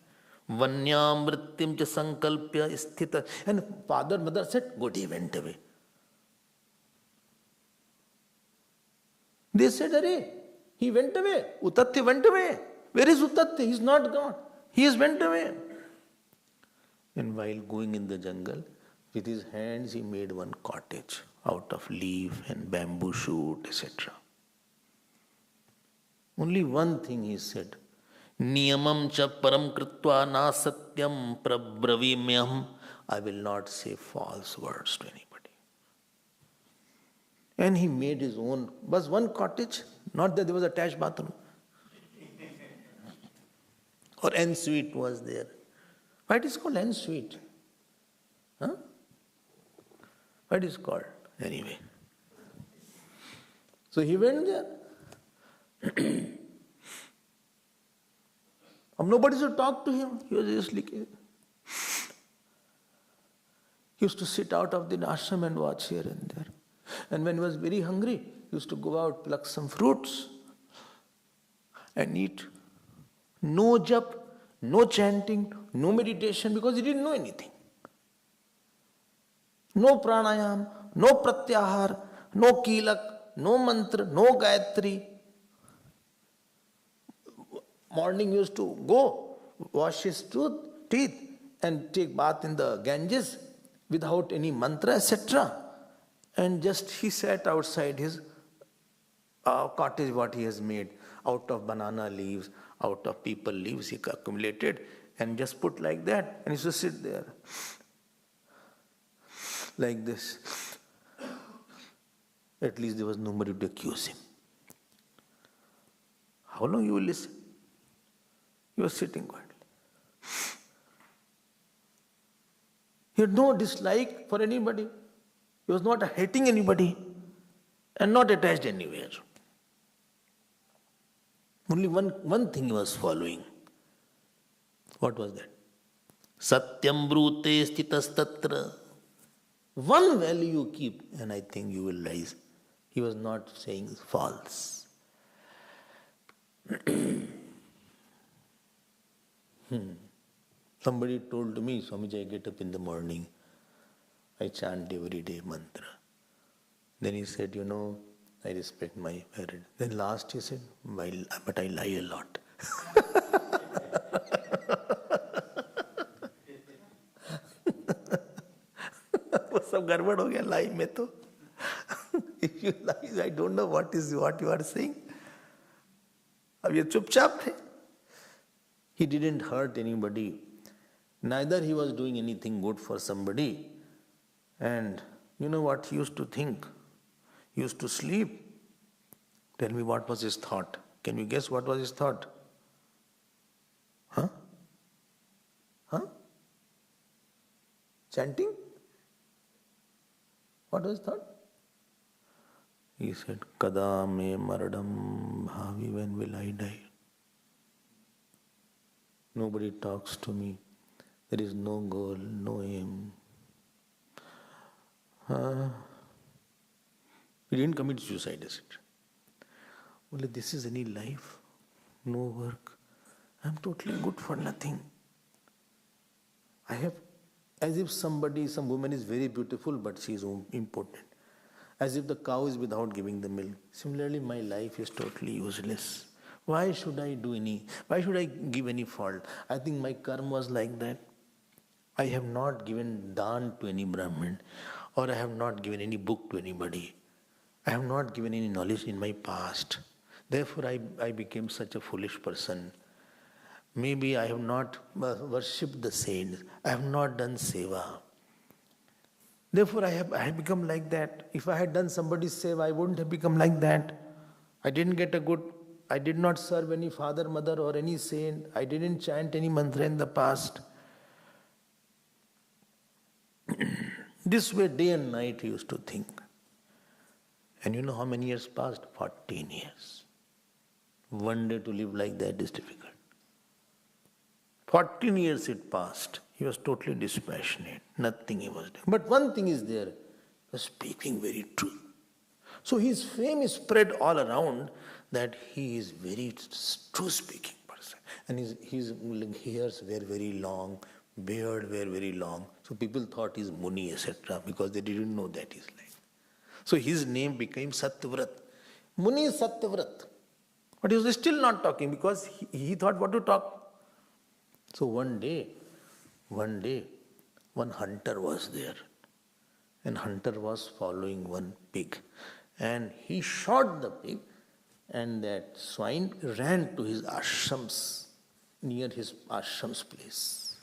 Vanyam mrityam cha sankalpya sthita. And father, mother said, good, he went away. They said, Arey, he went away. Utatya went away. Where is Utatya? He's not gone. He has went away. And while going in the jungle, with his hands he made one cottage out of leaf and bamboo shoot, etc. Only one thing he said. Niyamam cha param kritva na satyam prabravimyam. I will not say false words to anybody. And he made his own. Was one cottage, not that there was a attached bathroom. Or en-suite was there. Why it is called en-suite? Huh? What is called? Anyway. So he went there. Nobody should talk to him. He was just like, he used to sit out of the ashram and watch here and there. And when he was very hungry, he used to go out, pluck some fruits and eat. No jap, no chanting, no meditation, because he didn't know anything. No pranayam, no pratyahar, no kilak, no mantra, no gayatri. Morning he used to go, wash his teeth and take bath in the Ganges without any mantra, etc. And just he sat outside his cottage, what he has made, out of banana leaves, out of people leaves he accumulated, and just put like that, and he used to sit there like this. At least there was nobody to accuse him. How long you will listen? He was sitting quietly. He had no dislike for anybody. He was not hating anybody and not attached anywhere. Only one thing he was following. What was that? Satyam brute stitastatra. One value you keep and I think you will rise. He was not saying false. Somebody told me, Swamiji, I get up in the morning. I chant every day mantra. Then he said, I respect my parents. Then last he said, but I lie a lot. सब गड़बड़ हो गया lie में तो. If you lie, I don't know what you are saying. अब ये चुपचाप थे. He didn't hurt anybody. Neither he was doing anything good for somebody. And you know what he used to think? He used to sleep. Tell me what was his thought. Can you guess what was his thought? Huh? Chanting? What was his thought? He said, Kada me maradam bhavi, when will I die? Nobody talks to me. There is no goal, no aim. He didn't commit suicide, is it? Well, this is any life? No work. I'm totally good for nothing. As if some woman is very beautiful, but she is important. As if the cow is without giving the milk. Similarly, my life is totally useless. Why should I give any fault? I think my karma was like that. I have not given dhan to any Brahmin, or I have not given any book to anybody. I have not given any knowledge in my past. Therefore, I became such a foolish person. Maybe I have not worshipped the saints. I have not done seva. Therefore, I have become like that. If I had done somebody's seva, I wouldn't have become like that. I did not serve any father, mother or any saint. I didn't chant any mantra in the past. This way, day and night, he used to think. And you know how many years passed? 14 years. One day to live like that is difficult. 14 years it passed. He was totally dispassionate. Nothing he was doing. But one thing is there. He was speaking very true. So his fame is spread all around that he is very true speaking person. And his hairs were very long, beard were very long. So people thought he's Muni, etc. because they didn't know that he's like. So his name became Satyavrat. Muni is Satyavrat. But he was still not talking because he thought what to talk. So one day, one hunter was there. And hunter was following one pig. And he shot the pig, and that swine ran to his ashrams, near his ashram's place.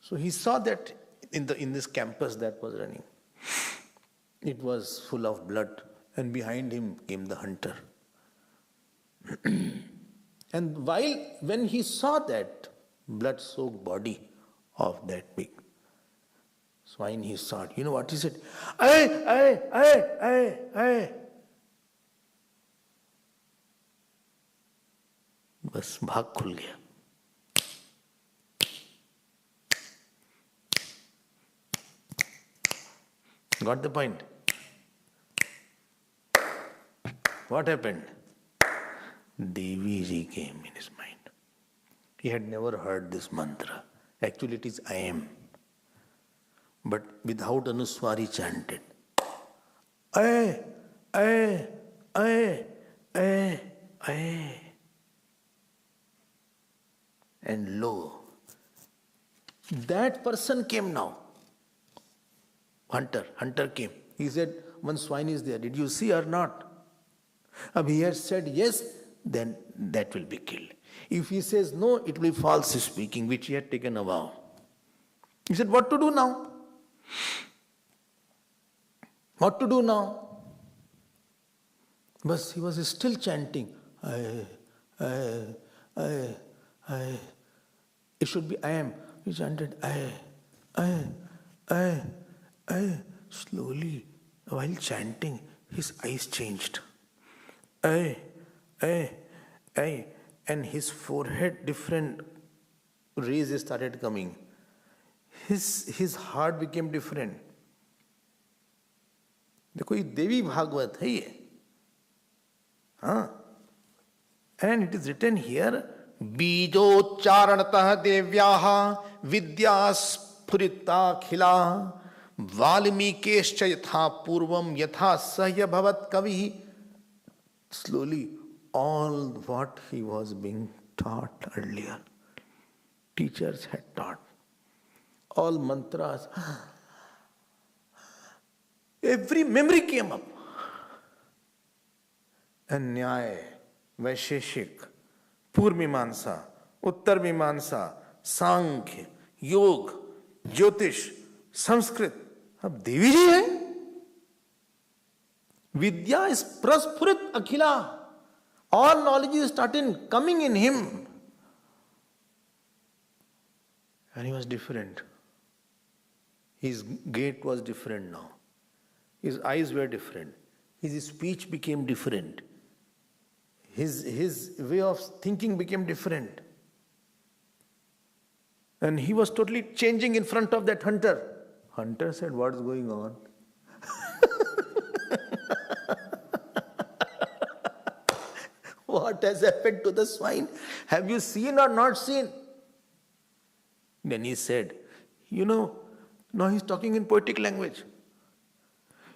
So he saw that in this campus that was running, it was full of blood, and behind him came the hunter. And when he saw that blood-soaked body of that pig, swine, he saw it. You know what he said? Aye. बस भाग खुल गया. Got the point? What happened? Devi ji came in his mind. He had never heard this mantra. Actually, it is I am. But without Anuswar, he chanted. I. And lo, that person came now. Hunter came. He said, one swine is there. Did you see or not? If he has said yes, then that will be killed. If he says no, it will be false speaking, which he had taken a vow. He said, what to do now? What to do now? But he was still chanting. I. It should be I am. He chanted I. Slowly, while chanting, his eyes changed. I. And his forehead, different rays started coming. His heart became different. देखो ये देवी भागवत है ये. And it is written here, बीजोच्चारणतः देव्याः विद्या स्फुरिताखिला वाल्मीकेश्च यथा पूर्वम यथा सह्य भवत् कविः. Slowly, all what he was being taught earlier, teachers had taught, all mantras, every memory came up. And Nyaya, Vaisheshik, Purmimansa, Uttar Mimansa, Sankhya, Yog, Jyotish, Sanskrit. अब देवी जी है. Vidya is praspurit akhila. All knowledge is started coming in him. And he was different. His gait was different now. His eyes were different. His speech became different. His way of thinking became different. And he was totally changing in front of that hunter. Hunter said, what's going on? What has happened to the swine? Have you seen or not seen? Then he said, now he's talking in poetic language.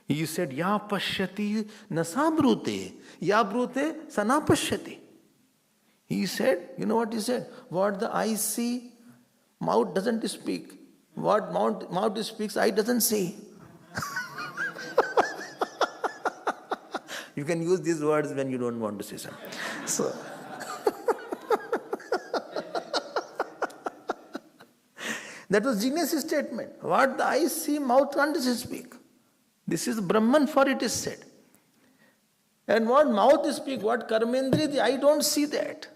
He said, Ya pashyati nasa brute, ya brute sana pashyati. He said, you know what he said? What the eye see, mouth doesn't speak. What mouth speaks, eye doesn't see. You can use these words when you don't want to say something. So, that was genius statement. What the eyes see, mouth can't speak. This is Brahman, for it is said. And what mouth speak, what karmendri, the eye don't see that.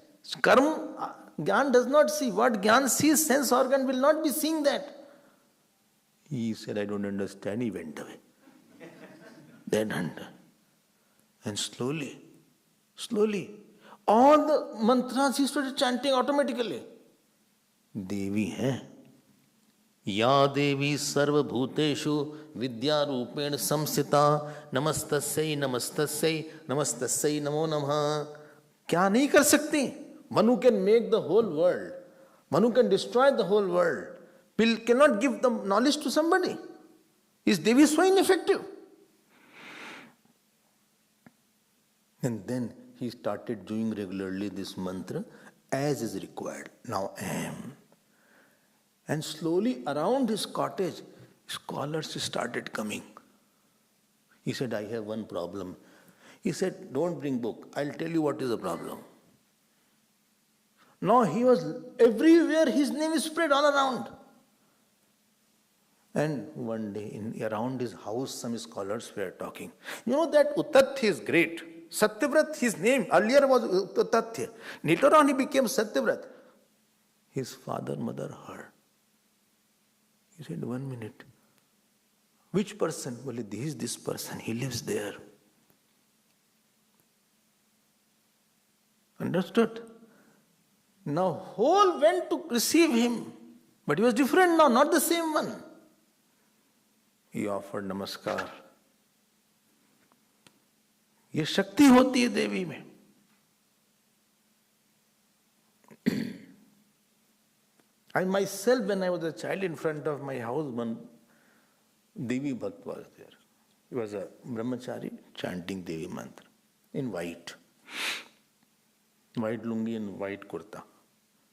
Karma, Gyan does not see. What Gyan sees, sense organ will not be seeing that. He said, I don't understand. He went away. Then and slowly, all the mantras he started chanting automatically. Devi hai. Ya Devi sarva bhuteshu vidya rupen samsita namastasyai namastasyai namastasyai namo namah. क्या नहीं कर सकती? Manu can make the whole world. Manu can destroy the whole world. Pill cannot give the knowledge to somebody. Is Devi so ineffective? And then he started doing regularly this mantra as is required. Now I am. And slowly around his cottage, scholars started coming. He said, I have one problem. He said, don't bring book. I'll tell you what is the problem. Now he was everywhere, his name is spread all around. And one day around his house, some scholars were talking. You know that Uttathya is great. Satyavrat, his name earlier was Uttathya. Later on he became Satyavrat. His father, mother heard. He said, 1 minute. Which person? Well, this person. He lives there. Understood? Now whole went to receive him. But he was different now, not the same one. He offered namaskar. ये शक्ति होती है देवी में. I myself, when I was a child, in front of my house, one Devi Bhakt was there. He was a brahmachari chanting Devi mantra in white. White lungi and white kurta.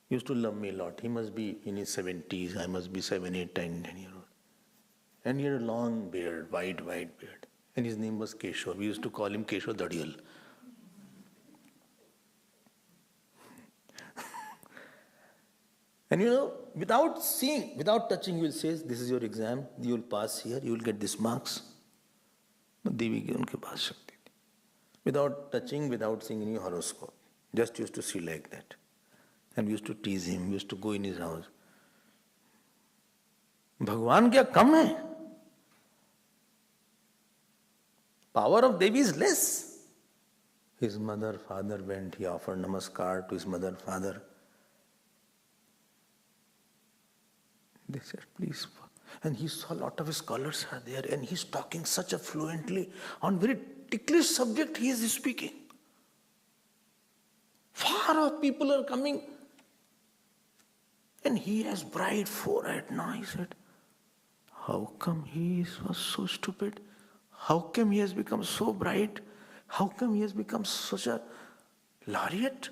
He used to love me a lot. He must be in his 70s. I must be 7, 8, 10 years old. And he had a long beard, white beard. And his name was Keshor. We used to call him Keshor Dadiyal. And you know, without seeing, without touching, you will say, this is your exam, you will pass here, you will get this marks. But Devi ki unke paas shakti thi. Without touching, without seeing any horoscope. Just used to see like that. And we used to tease him, we used to go in his house. Bhagwan kya kam hai? Power of Devi is less. His mother, father went, he offered namaskar to his mother, father. They said, please. And he saw a lot of scholars are there and he's talking such a fluently on very ticklish subject he is speaking. Far off people are coming. And he has bright forehead. Now he said, how come he was so stupid? How come he has become so bright? How come he has become such a laureate?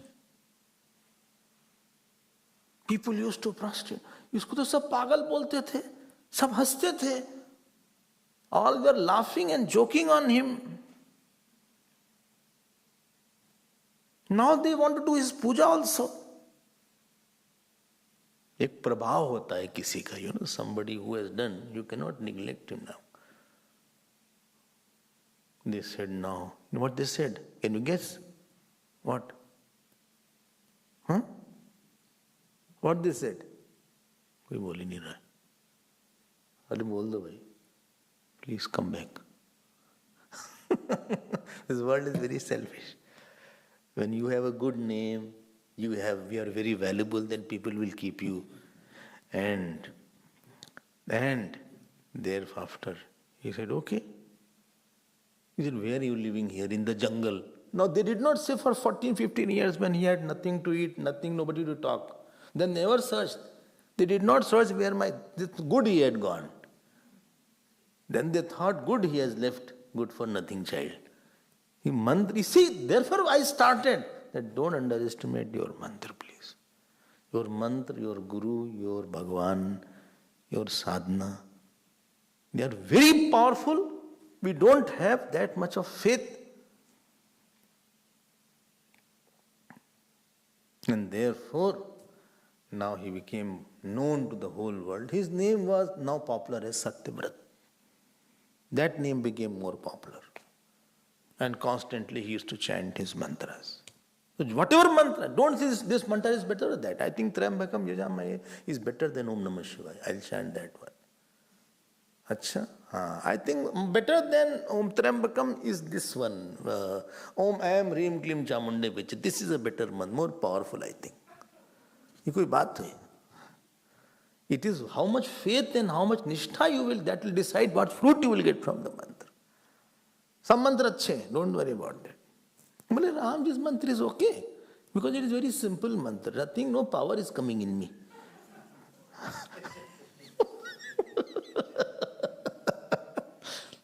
People used to prostrate. इसको तो सब पागल बोलते थे, सब हंसते थे. All were laughing and joking on him. Now they want to do his puja also. एक प्रभाव होता है किसी का, you know, somebody who has done, you cannot neglect him now. They said no. What they said? Can you guess? What? Huh? What they said? कोई बोल ही नहीं रहा है. अरे बोल दो भाई. Please come back. This world is very selfish. When you have a good name, you are very valuable, then people will keep you. And thereafter, he said, okay. He said, where are you living here? In the jungle. Now, they did not say for 14, 15 years when he had nothing to eat, nothing, nobody to talk. They never searched. They did not search where this good he had gone. Then they thought, good he has left, good for nothing child. You see, therefore I started that don't underestimate your mantra, please. Your mantra, your guru, your Bhagwan, your sadhana, they are very powerful. We don't have that much of faith. And therefore, now he became known to the whole world. His name was now popular as Satyavrat. That name became more popular. And constantly he used to chant his mantras. So whatever mantra, don't say this mantra is better than that. I think Trambakam Yajamaya is better than Om Namah Shivaya. I'll chant that one. Acha? I think better than Om Trambakam is this one. Om Am Reem Klim Chamunde Vichit. This is a better mantra, more powerful, I think. ये कोई बात है. It is how much faith and how much nishtha you will, that will decide what fruit you will get from the mantra. Some mantra अच्छे, don't worry about that. But Ramji's mantra is okay, because it is very simple mantra. Nothing, no power is coming in me.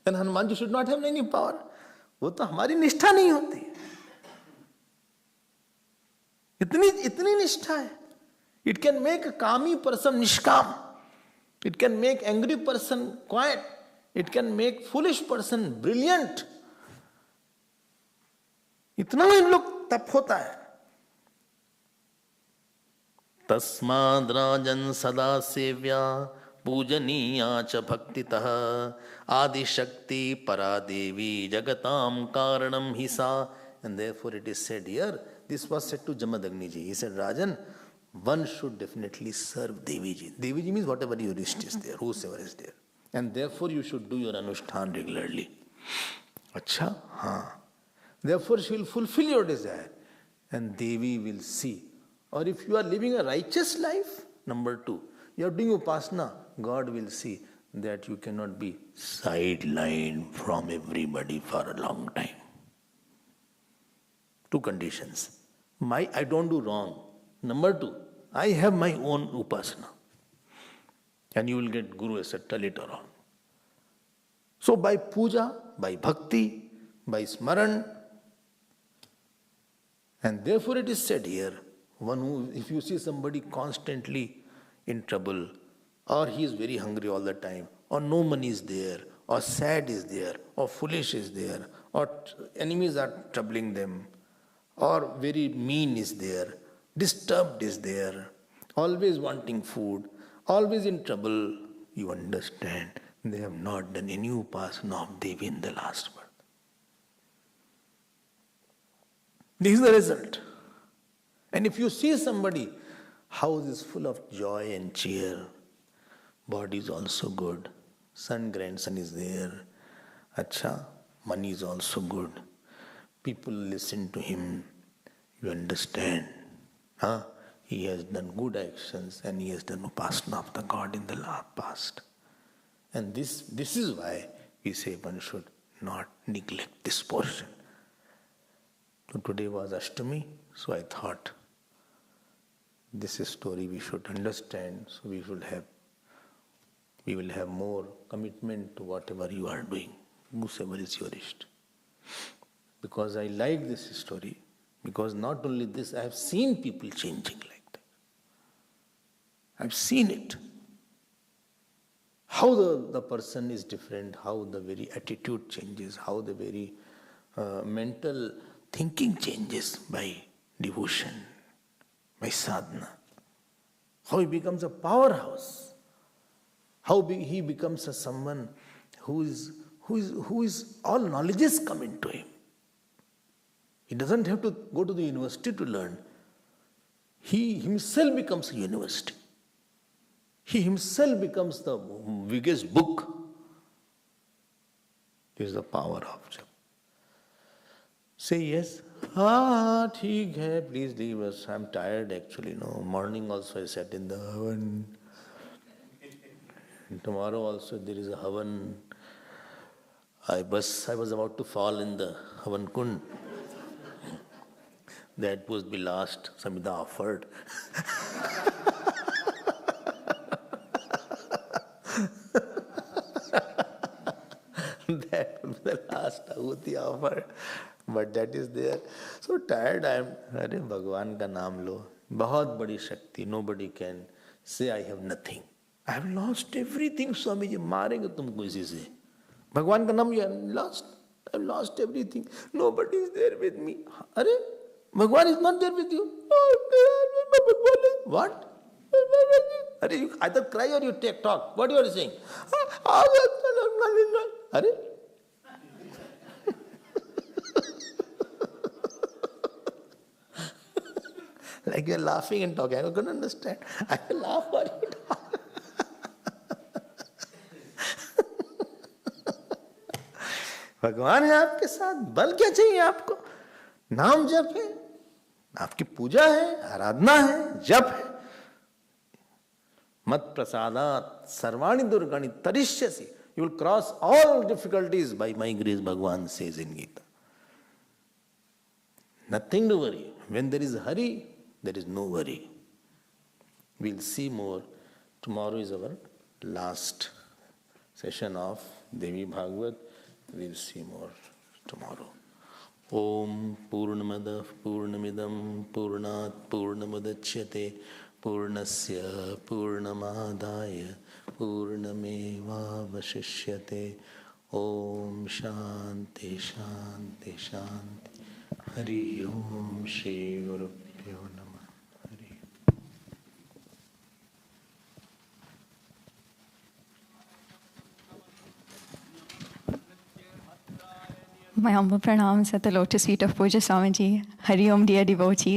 And Hanumanji should not have any power. वो तो हमारी निष्ठा नहीं होती. इतनी निष्ठा है. It can make a kami person nishkam. It can make angry person quiet. It can make foolish person brilliant. इतना इन लोग तप होता है. तस्माद् राजन् सदा सेव्या पूजनीया च भक्तितः आदिशक्ति परा देवी जगताम कारणम हि सा. And therefore it is said here, this was said to Jamadagni ji. He said, Rajan, one should definitely serve Devi ji. Devi ji means whatever your list is there, whosoever is there. And therefore you should do your anushthan regularly. Acha? Haan. Therefore she will fulfill your desire. And Devi will see. Or if you are living a righteous life, number 2, you are doing upasana, God will see that you cannot be sidelined from everybody for a long time. 2 conditions. I don't do wrong. Number 2, I have my own upasana. And you will get Guru etc. later on. So by puja, by bhakti, by smaran, and therefore it is said here, one who, if you see somebody constantly in trouble, or he is very hungry all the time, or no money is there, or sad is there, or foolish is there, or enemies are troubling them, or very mean is there, disturbed is there, always wanting food, always in trouble, you understand they have not done any upasana of Devi in the last birth. This is the result. And if you see somebody, house is full of joy and cheer, body is also good, son, grandson is there, acha, money is also good, people listen to him, you understand, he has done good actions and he has done upasana of the God in the past. And this is why we say one should not neglect this portion. So today was Ashtami, so I thought this is story we should understand, so we will have more commitment to whatever you are doing, whosoever is your ishta. Because I like this story, because not only this, I have seen people changing like that. I've seen it. How the person is different, how the very attitude changes, how the very mental thinking changes by devotion, by sadhana. How he becomes a powerhouse. How he becomes someone who is all knowledges come into him. He doesn't have to go to the university to learn. He himself becomes a university. He himself becomes the biggest book. This is the power of Japa. Say yes. ठीक है, please leave us. I'm tired actually. No, morning also I sat in the havan. And tomorrow also there is a havan. I was about to fall in the havan kund. That was the last Samhita offered. That was the last ahuti offered. But that is there. So tired I am. Arey Bhagwan ka naam lo. Bahut badi shakti. Nobody can say I have nothing. I have lost everything, Swami ji. Marenge tumko isi se. Bhagwan ka naam you have lost. I have lost everything. Nobody is there with me. Arey, Bhagwan is not there with you. What? You either cry or you talk. What you are saying? Like you are laughing and talking. I couldn't understand. I will laugh or you talk. भगवान है आपके साथ, बल क्या चाहिए आपको? नाम जप है, आपकी पूजा है, आराधना है, जप है. मत प्रसादात सर्वाणि दुर्गाणि तरिष्यसि. You will cross all difficulties by my grace, Bhagwan says in Gita. Nothing to worry. When there is hurry, there is no worry. We'll see more. Tomorrow is our last session of Devi Bhagavad. We'll see more tomorrow. Om Purnamada Purnamidam Purnat Purnamadachyate Purnasya Purnamadaya Purnameva Vashishyate. Om Shanti Shanti Shanti. Hari Om Shri Gurubhyo Namah. Hari. My humble pranams at the lotus feet of Puja Swamiji. Hari Om, dear devotees.